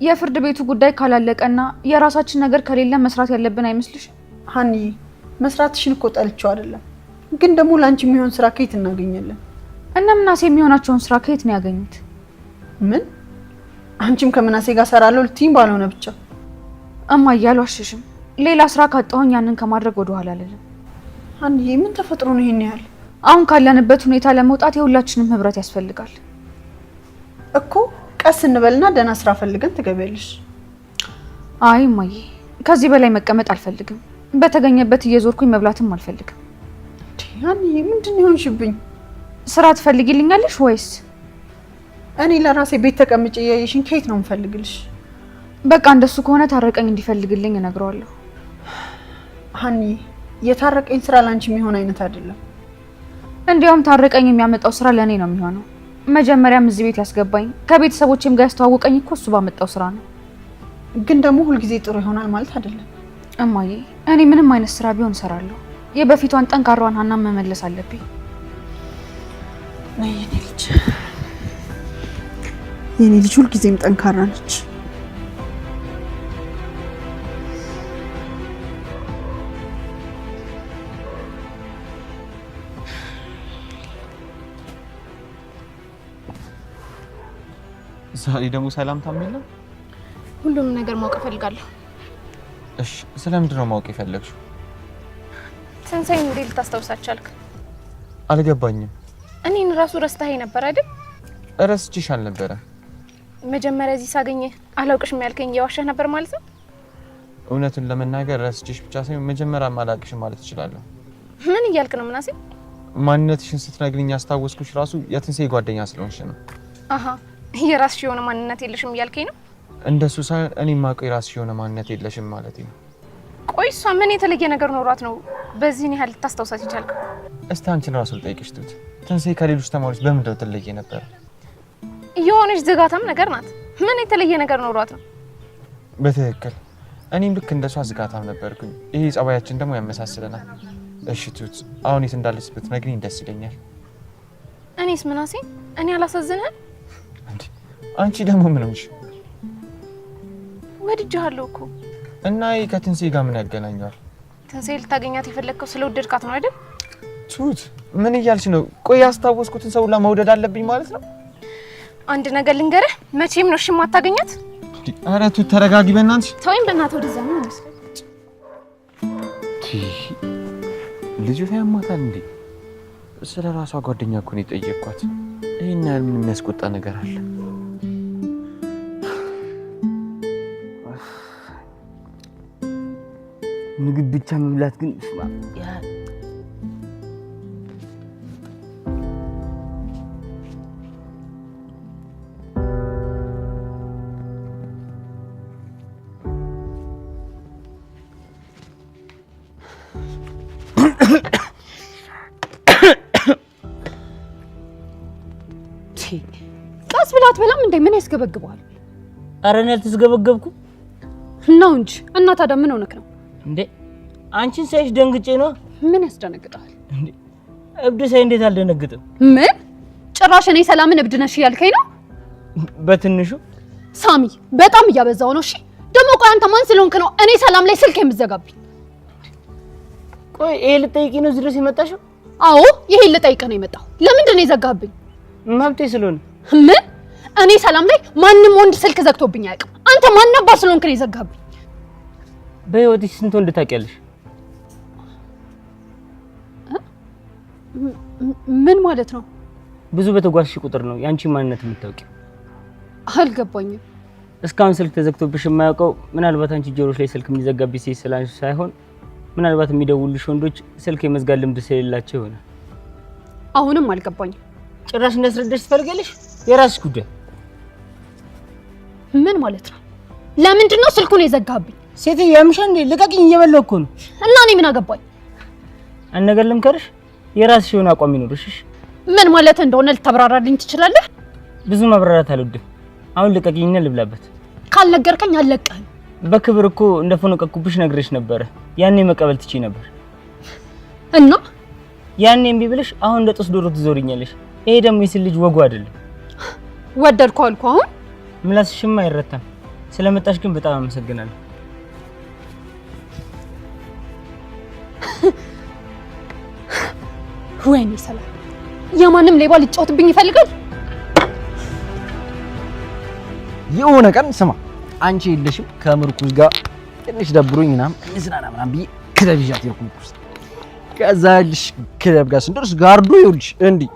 የፍርድ ቤቱ ጉዳይ ካላለቀና የራሳችን ነገር ከሌለ መስራት ያለብን አይመስልሽ? ሀኒዬ መስራትሽን እኮ ጠልቼው አይደለም፣ ግን ደግሞ ላንቺ የሚሆን ስራ ከየት እናገኛለን? እና ምናሴ የሚሆናቸውን ስራ ከየት ነው ያገኙት? ምን? አንቺም ከምናሴ ጋር ሰራለሁ ልትይኝ ባልሆነ ብቻ። እማዬ አልዋሽሽም፣ ሌላ ስራ ካጣሁኝ ያንን ከማድረግ ወደ ኋላ አልልም። ሀኒዬ ምን ተፈጥሮ ነው ይሄን ያህል? አሁን ካለንበት ሁኔታ ለመውጣት የሁላችንም ህብረት ያስፈልጋል እኮ። ቀስ እንበልና ደህና ስራ ፈልገን ትገቢያለሽ። አይ እማዬ ከዚህ በላይ መቀመጥ አልፈልግም። በተገኘበት እየዞርኩኝ መብላትም አልፈልግም። ሀኒዬ ምንድን ነው የሆንሽብኝ? ስራ ትፈልጊልኛለሽ ወይስ? እኔ ለራሴ ቤት ተቀምጬ እያየሽኝ ከየት ነው የምፈልግልሽ? በቃ እንደሱ ከሆነ ታረቀኝ እንዲፈልግልኝ እነግረዋለሁ። ሀኒዬ የታረቀኝ ስራ ላንቺ የሚሆን አይነት አይደለም። እንዲያውም ታረቀኝ የሚያመጣው ስራ ለኔ ነው የሚሆነው። መጀመሪያም እዚህ ቤት ያስገባኝ ከቤተሰቦቼም ጋር ያስተዋወቀኝ እኮ እሱ ባመጣው ስራ ነው። ግን ደግሞ ሁልጊዜ ጥሩ ይሆናል ማለት አይደለም እማዬ። እኔ ምንም አይነት ስራ ቢሆን እሰራለሁ። የበፊቷን ጠንካራዋን ሀናን መመለስ አለብኝ። ነይ የኔ ልጅ ሁልጊዜም ጠንካራ ነች። ዛሬ ደግሞ ሰላምታም የለም። ሁሉንም ነገር ማወቅ እፈልጋለሁ። እሺ ስለምንድን ነው ማወቅ የፈለግሽው? ትንሣኤን እንዴት ልታስታውሳት ቻልክ? አልገባኝም። እኔን ራሱ ረስተኸኝ ነበር አይደል? ረስቼሽ አልነበረ። መጀመሪያ እዚህ ሳገኘ አላውቅሽም ያልከኝ እየዋሸህ ነበር ማለት ነው? እውነቱን ለመናገር ረስቼሽ ብቻ ሳይሆን መጀመሪያም አላውቅሽም ማለት እችላለሁ። ምን እያልክ ነው ምናሴ? ማንነትሽን ስትነግሪኝ ያስታወስኩሽ ራሱ የትንሣኤ ጓደኛ ስለሆንሽ ነው። አሃ የራስሽ የሆነ ማንነት የለሽም እያልከኝ ነው? እንደሱ ሳይሆን እኔ የማውቀው የራስሽ የሆነ ማንነት የለሽም ማለት ነው። ቆይ እሷ ምን የተለየ ነገር ኖሯት ነው በዚህን ያህል ልታስታውሳት ይቻልክ? እስቲ አንቺን ራሱ ልጠይቅሽ ቱት፣ ትንሣኤ ከሌሎች ተማሪዎች በምን ነው ተለየ ነበር? የሆነች ዝጋታም ነገር ናት። ምን የተለየ ነገር ኖሯት ነው? በትክክል እኔም ልክ እንደሷ ዝጋታም ነበርኩኝ። ይሄ ጸባያችን ደግሞ ያመሳስለናል። እሺ ቱት፣ አሁን የት እንዳለች ብትነግሪኝ ደስ ይለኛል። እኔስ ምናሴ እኔ አላሳዝንህም? አንቺ ደግሞ ምን ሆንሽ? ወድጄሃለሁ እኮ። እና ይሄ ከትንሣኤ ጋር ምን ያገናኘዋል? ትንሣኤ ልታገኛት የፈለግከው ስለወደድካት ነው አይደል? ቱት ምን እያልሽ ነው? ቆይ ያስታወስኩትን ሰው ለመውደድ አለብኝ ማለት ነው? አንድ ነገር ልንገርህ፣ መቼም ነው እሺ የማታገኛት። ኧረ ቱት ተረጋጊ በእናትሽ። ተወኝ በእናትህ። ወደዛ ምን ይመስል ልጅቷ ያማታል እንዴ? ስለ ራሷ ጓደኛ እኮ ነው የጠየቅኳት። ይሄን ያህል ምን የሚያስቆጣ ነገር አለ? ምግብ ብቻ መብላት ግን ቀስ ብላት በላም እንዴ? ምን ያስገበግበዋል? ኧረ እኔ አልተስገበገብኩም ነው እንጂ። እና ታዲያ ምን ሆነክ ነው እንዴ? አንቺን ሳይሽ ደንግጬ ነው። ምን ያስደነግጣል እንዴ? እብድ ሳይ እንዴት አልደነግጥም? ምን ጭራሽ እኔ ሰላምን እብድ ነሽ ያልከኝ ነው? በትንሹ ሳሚ በጣም እያበዛው ነው። እሺ ደግሞ ቆይ አንተ ማን ስለሆንክ ነው እኔ ሰላም ላይ ስልክ የምትዘጋብኝ? ቆይ ይሄ ልጠይቂ ነው እዚህ ድረስ የመጣሽው? አዎ ይሄ ልጠይቅ ነው የመጣው። ለምንድን ነው የዘጋብኝ? መብቴ ስለሆነ። ምን እኔ ሰላም ላይ ማንም ወንድ ስልክ ዘግቶብኝ አያውቅም። አንተ ማን ነበር ስለሆንክ ነው የዘጋብኝ? በህይወትሽ ስንት ወንድ ታውቂያለሽ? ምን ማለት ነው? ብዙ በተጓዝሽ ቁጥር ነው ያንቺ ማንነት የምታውቂው። አልገባኝም። እስካሁን ስልክ ተዘግቶብሽ የማያውቀው ምናልባት አንቺ ጆሮሽ ላይ ስልክ የሚዘጋብሽ ሴት ስላንቺ ሳይሆን ምናልባት የሚደውልሽ ወንዶች ስልክ የመዝጋት ልምድ ስለሌላቸው ይሆናል። አሁንም አልገባኝም። ጭራሽ እንዳስረዳሽ ትፈልጋለሽ? የራስሽ ጉዳይ። ምን ማለት ነው? ለምንድን ነው ስልኩን የዘጋብኝ? ሴትዮ ያምሻ እንዴ? ልቀቂኝ፣ እየበላሁ እኮ ነው። እና እኔ ምን አገባኝ? አንድ ነገር ልምከርሽ፣ የራስሽ የሆነ አቋም ይኖርሽ። ምን ማለት እንደሆነ ልታብራራልኝ ትችላለህ? ብዙ ማብራራት አልወድም። አሁን ልቀቂኝና ልብላበት። ካልነገርከኝ አልለቀህም። በክብር እኮ እንደፈነቀኩብሽ ነግሬሽ ነበረ። ያኔ መቀበል ትችይ ነበር። እና ያኔ እምቢ ብለሽ አሁን እንደ ጦስ ዶሮ ትዞሪኛለሽ። ይሄ ደግሞ የሴት ልጅ ወጉ አይደለም። ወደድኩ አልኩ። አሁን ምላስሽማ አይረታም። ስለመጣሽ ግን በጣም አመሰግናለሁ። ወይኔ ሰላም፣ የማንም ሌባ ሊጫወትብኝ ይፈልጋል። የሆነ ቀን ስማ፣ አንቺ የለሽም ከምርኩዝ ጋር ትንሽ ደብሮኝ ምናምን እንዝናና ምናምን ብዬ ክለብ ይዣት የርኩስ። ከዛ ልሽ ክለብ ጋር ስንደርስ ጋርዱ ይኸውልሽ እንዲህ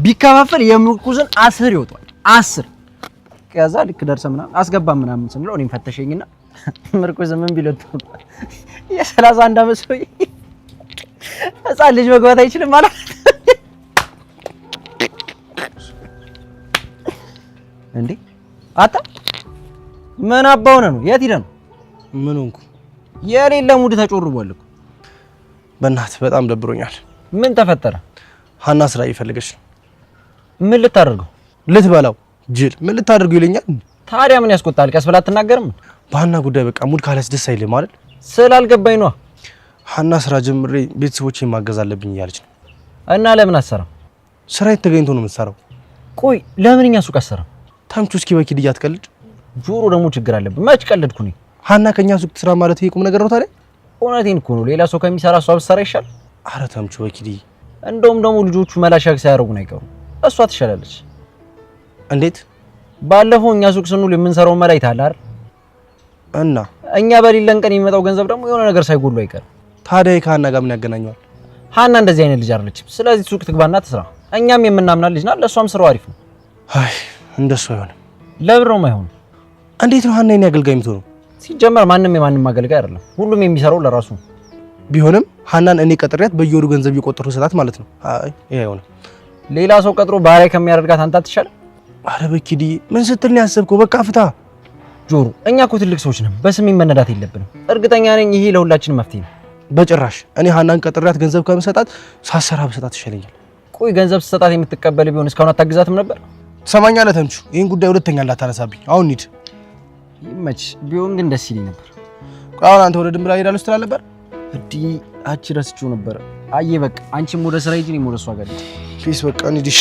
ቢከፋፈል የምርኩዝን 10 ይወጣል 10። ከዛ ልክ ደርሰ ምናምን አስገባ ምናምን ስንለው እኔም ፈተሸኝና ምርኩዝ ምን ቢለው የ31 ዓመት ሰውዬ ህፃን ልጅ መግባት አይችልም ማለት እንዴ? አታ ምን አባው ነው? የት ሄደ ነው? ምን ሆንኩ? የሌለ ሙድ ተጮርቧል እኮ። በእናትህ በጣም ደብሮኛል። ምን ተፈጠረ? ሀና ስራ እየፈለገች ነው። ምን ልታደርገው? ልትበላው ጅል ምን ልታደርጉ ይለኛል። ታዲያ ምን ያስቆጣል? ቀስ ብላ አትናገርም? በሀና ጉዳይ በቃ ሙድ ካላስደስ አይልም አይደል? ስላልገባኝ ነው። ሀና ስራ ጀምሬ ቤተሰቦቼን ማገዝ አለብኝ እያለች ነው። እና ለምን አትሰራም? ስራ የተገኝቶ ነው የምትሰራው። ቆይ ለምን እኛ ሱቅ አትሰራም? ተምቹ እስኪ በኪድ እያትቀልድ። ጆሮ ደግሞ ችግር አለብን። መች ቀለድኩ እኔ? ሀና ከኛ ሱቅ ትስራ ማለት ይሄ ቁም ነገር ነው ታዲያ? እውነቴን እኮ ነው። ሌላ ሰው ከሚሰራ እሷ ብትሰራ ይሻል። አረ ተምቹ በኪድ። እንደውም ደግሞ ልጆቹ መላሻክ ሳያደርጉን አይቀሩም። እሷ ትሻላለች። እንዴት? ባለፈው እኛ ሱቅ ስንውል የምንሰራው መላ አይተሃል አይደል? እና እኛ በሌለን ቀን የሚመጣው ገንዘብ ደግሞ የሆነ ነገር ሳይጎሉ አይቀርም። ታዲያ ከሀና ጋር ምን ያገናኘዋል? ሀና እንደዚህ አይነት ልጅ አይደለችም። ስለዚህ ሱቅ ትግባና ትስራ። እኛም የምናምናት ልጅ ናት። ለእሷም ስራው አሪፍ ነው። አይ እንደሱ አይሆንም። ለብር ነው የማይሆነው። እንዴት ነው ሀና የኔ አገልጋይ የምትሆነው? ሲጀመር ማንም የማንም አገልጋይ አይደለም። ሁሉም የሚሰራው ለራሱ ነው። ቢሆንም ሀናን እኔ ቀጥሬያት በየወሩ ገንዘብ እየቆጠሩ ሰጣት ማለት ነው። አይ ይሄ አይሆንም። ሌላ ሰው ቀጥሮ ባሪያ ከሚያደርጋት አንተ አትሻልም? አረ በኪዲ ምን ስትል ነው ያሰብከው? በቃ ፍታ ጆሮ። እኛ እኮ ትልቅ ሰዎች ነን። በስሜ መነዳት የለብንም። እርግጠኛ ነኝ ይሄ ለሁላችንም መፍትሄ ነው። በጭራሽ። እኔ ሀናን ቀጥሬያት ገንዘብ ከምሰጣት ሳሰራ በሰጣት ይሻለኛል። ቆይ ገንዘብ ስትሰጣት የምትቀበል ቢሆን እስካሁን አታግዛትም ነበር? ትሰማኛለህ ተምቹ? ይሄን ጉዳይ ሁለተኛ እንዳታነሳብኝ። አሁን ሂድ። ይመች። ቢሆን ግን ደስ ይለኝ ነበር። አሁን አንተ ወደ ድንብላ ሄዳለሁ ስትል ነበር። እዲ አቺ ረስቼው ነበር። አየ በቃ አንቺም ወደ ስራ ሂጂ፣ እኔም ወደ እሷ ጋር ልሂድ። ፒስ በቃ እንሂድሽ።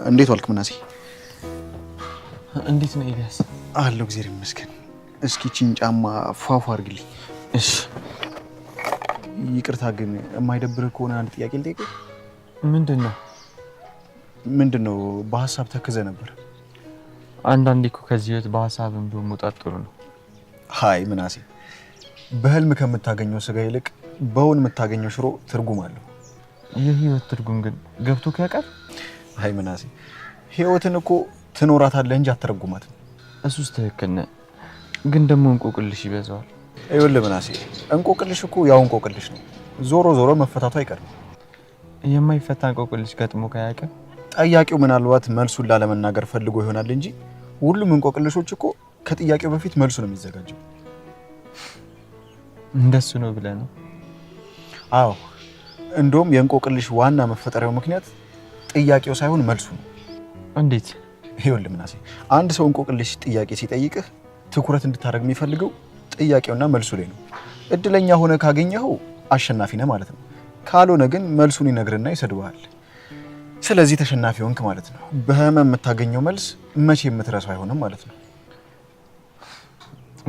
እንዴት ዋልክ ምናሴ? እንዴት ነው ኤልያስ? አለሁ እግዚአብሔር ይመስገን። እስኪ ቺን ጫማ ፏፏ አድርግልኝ። እሺ። ይቅርታ ግን የማይደብርህ ከሆነ አንድ ጥያቄ ልጠይቅህ። ምንድን ነው? በሀሳብ ተክዘህ ነበር። አንዳንዴ እኮ ከዚህ ህይወት በሀሳብም ቢሆን መውጣት ጥሩ ነው። ሃይ ምናሴ፣ በህልም ከምታገኘው ስጋ ይልቅ በውን የምታገኘው ሽሮ ትርጉም አለው። የህይወት ትርጉም ግን ገብቶ ያውቃል? ሃይ ምናሴ፣ ህይወትን እኮ ትኖራታለህ እንጂ አትረጉማትም። እሱስ ትክክል ነህ፣ ግን ደግሞ እንቆቅልሽ ይበዛዋል። ይኸውልህ ምናሴ፣ እንቆቅልሽ እኮ ያው እንቆቅልሽ ነው። ዞሮ ዞሮ መፈታቱ አይቀርም። የማይፈታ እንቆቅልሽ ገጥሞ ካያውቅም ጠያቂው ምናልባት መልሱን ላለመናገር ፈልጎ ይሆናል እንጂ ሁሉም እንቆቅልሾች እኮ ከጥያቄው በፊት መልሱ ነው የሚዘጋጀው። እንደሱ ነው ብለህ ነው? አዎ፣ እንደውም የእንቆቅልሽ ዋና መፈጠሪያው ምክንያት ጥያቄው ሳይሆን መልሱ ነው። እንዴት? ይኸውልህ ምናሴ፣ አንድ ሰው እንቆቅልሽ ጥያቄ ሲጠይቅህ ትኩረት እንድታደርግ የሚፈልገው ጥያቄውና መልሱ ላይ ነው። እድለኛ ሆነ ካገኘኸው አሸናፊ ነህ ማለት ነው። ካልሆነ ግን መልሱን ይነግርና ይሰድብሃል። ስለዚህ ተሸናፊ ሆንክ ማለት ነው። በህመም የምታገኘው መልስ መቼ የምትረሳው አይሆንም ማለት ነው።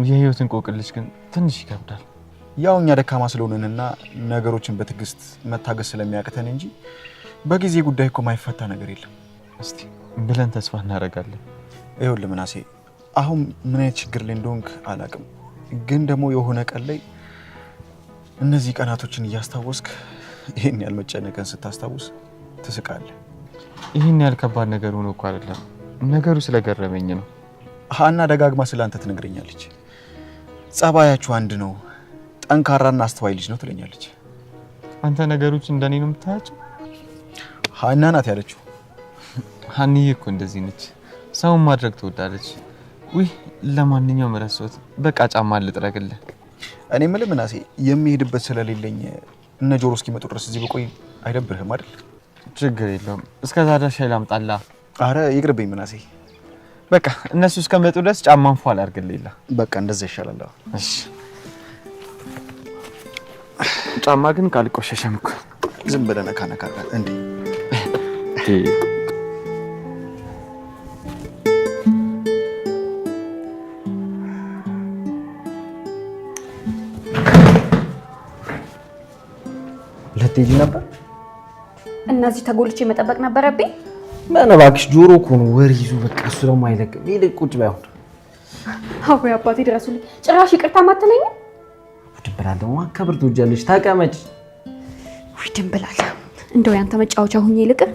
የህይወት እንቆቅልሽ ግን ትንሽ ይከብዳል። ያው እኛ ደካማ ስለሆነንና ነገሮችን በትዕግስት መታገስ ስለሚያቅተን እንጂ በጊዜ ጉዳይ እኮ ማይፈታ ነገር የለም። እስቲ ብለን ተስፋ እናደርጋለን። ይኸውልህ ምናሴ፣ አሁን ምን አይነት ችግር ላይ እንደሆንክ አላውቅም፣ ግን ደግሞ የሆነ ቀን ላይ እነዚህ ቀናቶችን እያስታወስክ ይህን ያህል መጨነቅን ስታስታውስ ትስቃለህ። ይህን ያህል ከባድ ነገር ሆኖ እኮ አይደለም፣ ነገሩ ስለገረመኝ ነው። ሀና ደጋግማ ስላንተ ትነግረኛለች። ጸባያችሁ አንድ ነው፣ ጠንካራና አስተዋይ ልጅ ነው ትለኛለች። አንተ ነገሮች እንደኔ ነው የምታያቸው? ሀና ናት ያለችው። ሀኒዬ እኮ እንደዚህ ነች፣ ሰውን ማድረግ ትወዳለች። ውይ ለማንኛውም ረሳሁት፣ በቃ ጫማ ልጥረግልህ። እኔ የምልህ ምናሴ፣ የሚሄድበት ስለሌለኝ እነ ጆሮ እስኪመጡ ድረስ እዚህ በቆይ አይደብርህም አይደል? ችግር የለውም። እስከዛ ድረስ ሻይ ላምጣላ? አረ ይቅርብኝ ምናሴ። በቃ እነሱ እስከመጡ ድረስ ጫማን ፏል አድርግልኝ። በቃ እንደዛ ይሻላል። እሺ። ጫማ ግን ካልቆሸሸም እኮ ዝም ብለህ ነካ ነካ እንዴ። ልትሄጂ ነበር? እነዚህ ተጎልቼ መጠበቅ ነበረብኝ። ምን እባክሽ፣ ጆሮ እኮ ነው ወሬ ይዞ። በቃ እሱ ደግሞ አይለቅም። ይልቅ ቁጭ ባይሆን። አዎ አባቴ ድረሱልኝ። ጭራሽ ይቅርታ ማትለኝም? ድንብላል ደግሞ አከብር ትወጃለሽ። ተቀመጭ። ውይ ድንብላል፣ እንደው ያንተ መጫወቻ ሁኜ ልቅር።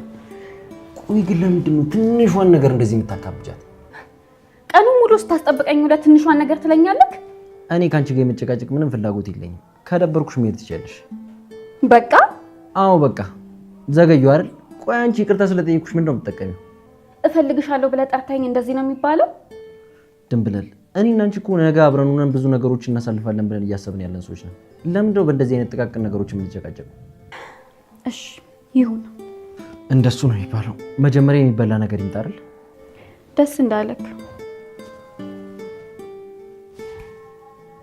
ቆይ ግን ለምንድን ነው ትንሿን ነገር እንደዚህ የምታካብጃት? ቀኑን ሙሉ ስታስጠብቀኝ ወደ ትንሿን ነገር ትለኛለህ? እኔ ካንቺ ጋር የመጨቃጨቅ ምንም ፍላጎት የለኝም። ከደበርኩሽ መሄድ ትችያለሽ። በቃ አዎ በቃ። ዘገዩ አይደል? ቆይ አንቺ ይቅርታ ስለጠየኩሽ ምንድን ነው የምትጠቀሚው? እፈልግሻለሁ ብለህ ጠርታኝ እንደዚህ ነው የሚባለው? ድንብላል፣ እኔና አንቺ እኮ ነገ አብረን ሆነን ብዙ ነገሮች እናሳልፋለን ብለን እያሰብን ያለን ሰዎች ነን። ለምንድነው በእንደዚህ አይነት ጥቃቅን ነገሮች የምንጨቃጨቀው? እሺ ይሁን። እንደሱ ነው የሚባለው። መጀመሪያ የሚበላ ነገር ይምጣ አይደል? ደስ እንዳለክ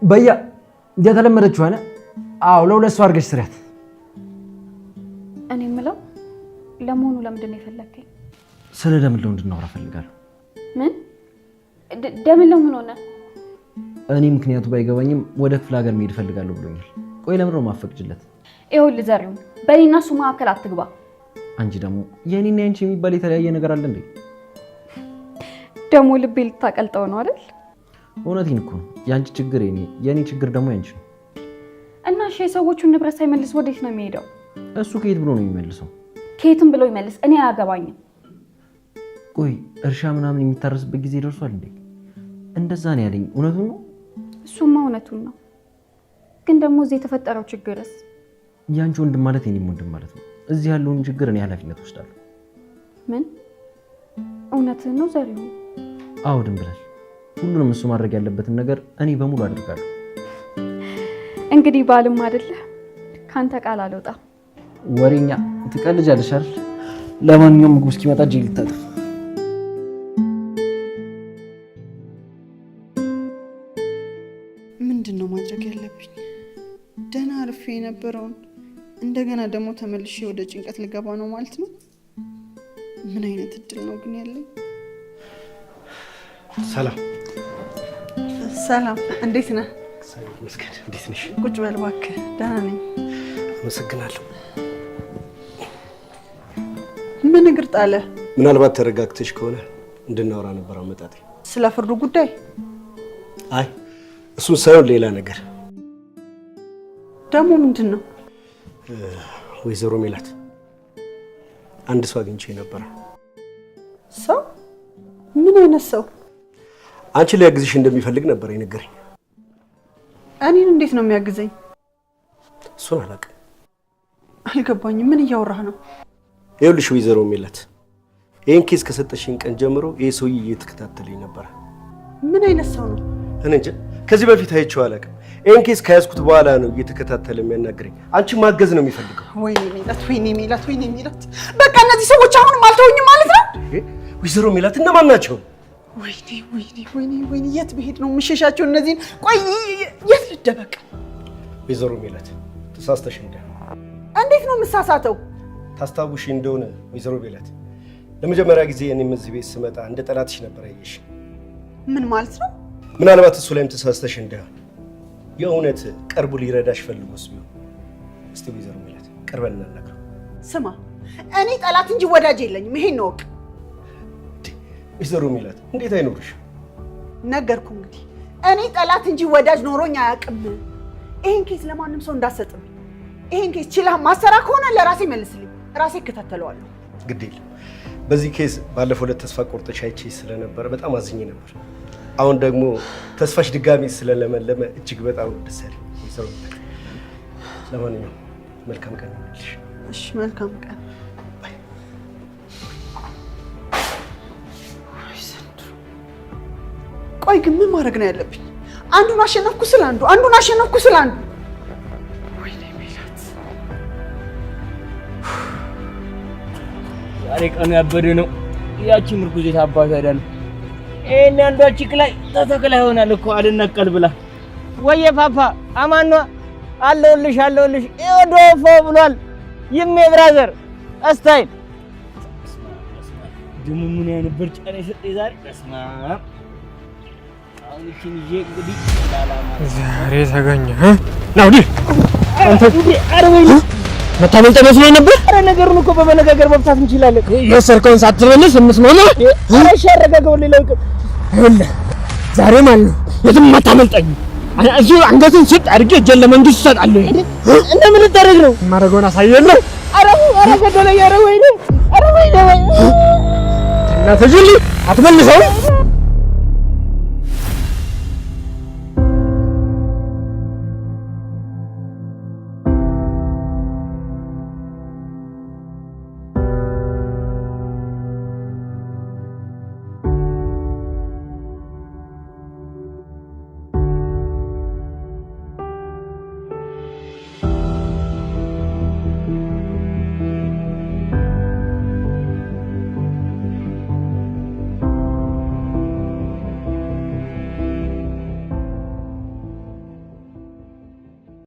በያ እንደተለመደችው ሆነ። አዎ ለሁለት ሰው አድርገሽ ስሪያት። እኔ የምለው ለመሆኑ ለምንድን ነው የፈለከኝ? ስለ ደምለው እንድናወራ ፈልጋለሁ። ምን ደምለው ምን ሆነ? እኔ ምክንያቱ ባይገባኝም ወደ ክፍለ ሀገር መሄድ ፈልጋለሁ ብሎኛል። ቆይ ለምን ነው ማፈቅጅለት? ይኸውልህ ዘሪሁን፣ በእኔና እሱ መካከል አትግባ። አንቺ ደግሞ የኔና ያንቺ የሚባል የተለያየ ነገር አለ እንዴ? ደግሞ ልቤ ልታቀልጠው ነው አይደል? እውነቴን እኮ ነው። ያንቺ ችግር የኔ ችግር ደግሞ ያንቺ ነው። እና እሺ የሰዎቹን ንብረት ሳይመልስ ወዴት ነው የሚሄደው? እሱ ከየት ብሎ ነው የሚመልሰው? ከየትም ብሎ ይመልስ፣ እኔ አያገባኝም። ቆይ እርሻ ምናምን የሚታረስበት ጊዜ ደርሷል እንዴ? እንደዛ ነው ያለኝ። እውነቱን ነው? እሱማ እውነቱን ነው። ግን ደግሞ እዚህ የተፈጠረው ችግርስ? ያንቺ ወንድም ማለት የኔም ወንድም ማለት ነው። እዚህ ያለውን ችግር እኔ ኃላፊነት ወስዳለሁ። ምን? እውነትህን ነው ዘሪሁን? አዎ ድንብላል። ሁሉንም እሱ ማድረግ ያለበትን ነገር እኔ በሙሉ አድርጋለሁ። እንግዲህ ባልም አይደለ? ካንተ ቃል አልወጣም። ወሬኛ ትቀልጃለሽ አይደል? ለማንኛውም ምግቡ እስኪመጣ እጄ ልታጠብ። ምንድነው ማድረግ ያለብኝ? ደህና አርፌ የነበረውን እንደገና ደግሞ ተመልሼ ወደ ጭንቀት ልገባ ነው ማለት ነው። ምን አይነት እድል ነው ግን ያለኝ? ሰላም፣ እንዴት ነህ? ሰላም መስገድ፣ እንዴት ነሽ? ቁጭ በል እባክህ። ደህና ነኝ። አመሰግናለሁ። ምን እግር ጣለ? ምናልባት ተረጋግተሽ ከሆነ እንድናወራ ነበር አመጣጤ። ስለ ፍርዱ ጉዳይ? አይ እሱን ሳይሆን ሌላ ነገር። ደግሞ ምንድን ነው? ወይዘሮ ሜላት አንድ ሰው አግኝቼ ነበር። ሰው? ምን አይነት ሰው? አንቺ ሊያግዝሽ እንደሚፈልግ ነበር የነገረኝ። እኔን እንዴት ነው የሚያግዘኝ? እሱን አላውቅም። አልገባኝም። ምን እያወራህ ነው? ይኸውልሽ ወይዘሮ ሜላት ይሄን ኬስ ከሰጠሽኝ ቀን ጀምሮ ይሄ ሰውዬ እየተከታተለኝ ነበር። ምን አይነት ሰው ነው? እኔ እንጃ፣ ከዚህ በፊት አይቼው አላውቅም። ይሄን ኬስ ከያዝኩት በኋላ ነው እየተከታተለ የሚያናግረኝ። አንቺ ማገዝ ነው የሚፈልገው። ወይኔ ሜላት፣ ወይኔ ሜላት፣ ወይኔ ሜላት። በቃ እነዚህ ሰዎች አሁንም አልተውኝም ማለት ነው? ወይዘሮ ሜላት እነማን ናቸው? ወይኔ ወይኔ ወይኔ ወይኔ፣ የት ብሄድ ነው የምሸሻቸው እነዚህን? ቆይ የት ልደበቅ? ወይዘሮ ሜላት ተሳስተሽ እንደ እንዴት ነው የምሳሳተው? ታስታውሽ እንደሆነ ወይዘሮ ሜላት ለመጀመሪያ ጊዜ እኔም እዚህ ቤት ስመጣ እንደ ጠላትሽ ነበር ያየሽ። ምን ማለት ነው? ምናልባት እሱ ላይም ተሳስተሽ እንዳይሆን የእውነት ቀርቡ ሊረዳሽ ፈልጎስ ቢሆን እስቲ ወይዘሮ ሜላት ቀርበን እናናግረው። ስማ እኔ ጠላት እንጂ ወዳጅ የለኝም፣ ይሄን ነው ወቅ። ወይዘሮ ሜላት እንዴት አይኖርሽ? ነገርኩ እንግዲህ እኔ ጠላት እንጂ ወዳጅ ኖሮኝ አያውቅም። ይሄን ኬስ ለማንም ሰው እንዳሰጥም። ይሄን ኬስ ችላ ማሰራ ከሆነ ለራሴ መልስልኝ፣ ራሴ እከታተለዋለሁ። ግድ የለም። በዚህ ኬስ ባለፈው ዕለት ተስፋ ቆርጠሽ አይቼ ስለነበረ በጣም አዝኜ ነበር። አሁን ደግሞ ተስፋሽ ድጋሚ ስለለመለመ እጅግ በጣም ደስ ያለኝ። ወይዘሮ ሜላት ለማንኛውም መልካም ቀን ይሁንልሽ። እሺ መልካም ቀን። ቆይ ግን ምን ማድረግ ነው ያለብኝ? አንዱን አሸነፍኩ ስለ አንዱ፣ አንዱን አሸነፍኩ ስለ አንዱ። ወይኔ ሜላት፣ ዛሬ ቀኑ ያበደ ነው። ያቺ ምርኩዝ የታባቱ አይደለም። ይሄን አንዷ ቺክ ላይ ተተክላ ይሆናል እኮ አልነቀል ብላ። ወየ ፓፓ አማኗ አለውልሽ አለውልሽ። ዶፎ ብሏል። ይሜ ብራዘር ስታይል ደሞ ምን አይነት ብርጭ ነው የሰጠኝ ዛሬ? በስማ አሁን እቺን ይዤ እንግዲህ ዛሬ ተገኘ ናውዲ አንተ አረ ወይ መታመልጠ መስሎ ነበር። አረ ነገሩን እኮ በመነጋገር መፍታት እንችላለን። የሰርከውን ሳትመልስ መስሎና አረ ሻረጋገው ሌላው ይኸውልህ ዛሬ ማለት ነው የትም አታመልጠኝ። እዚሁ አንገትን ስጥ አድርጌ እጄን ለመንግስት እሰጣለሁ። እንደምን ልታደርግ ነው? የማደርገውን አሳየለሁ። አረ ገደለኝ። አረ ወይኔ አረ ወይኔ እና ተጅሊ አትመልሰው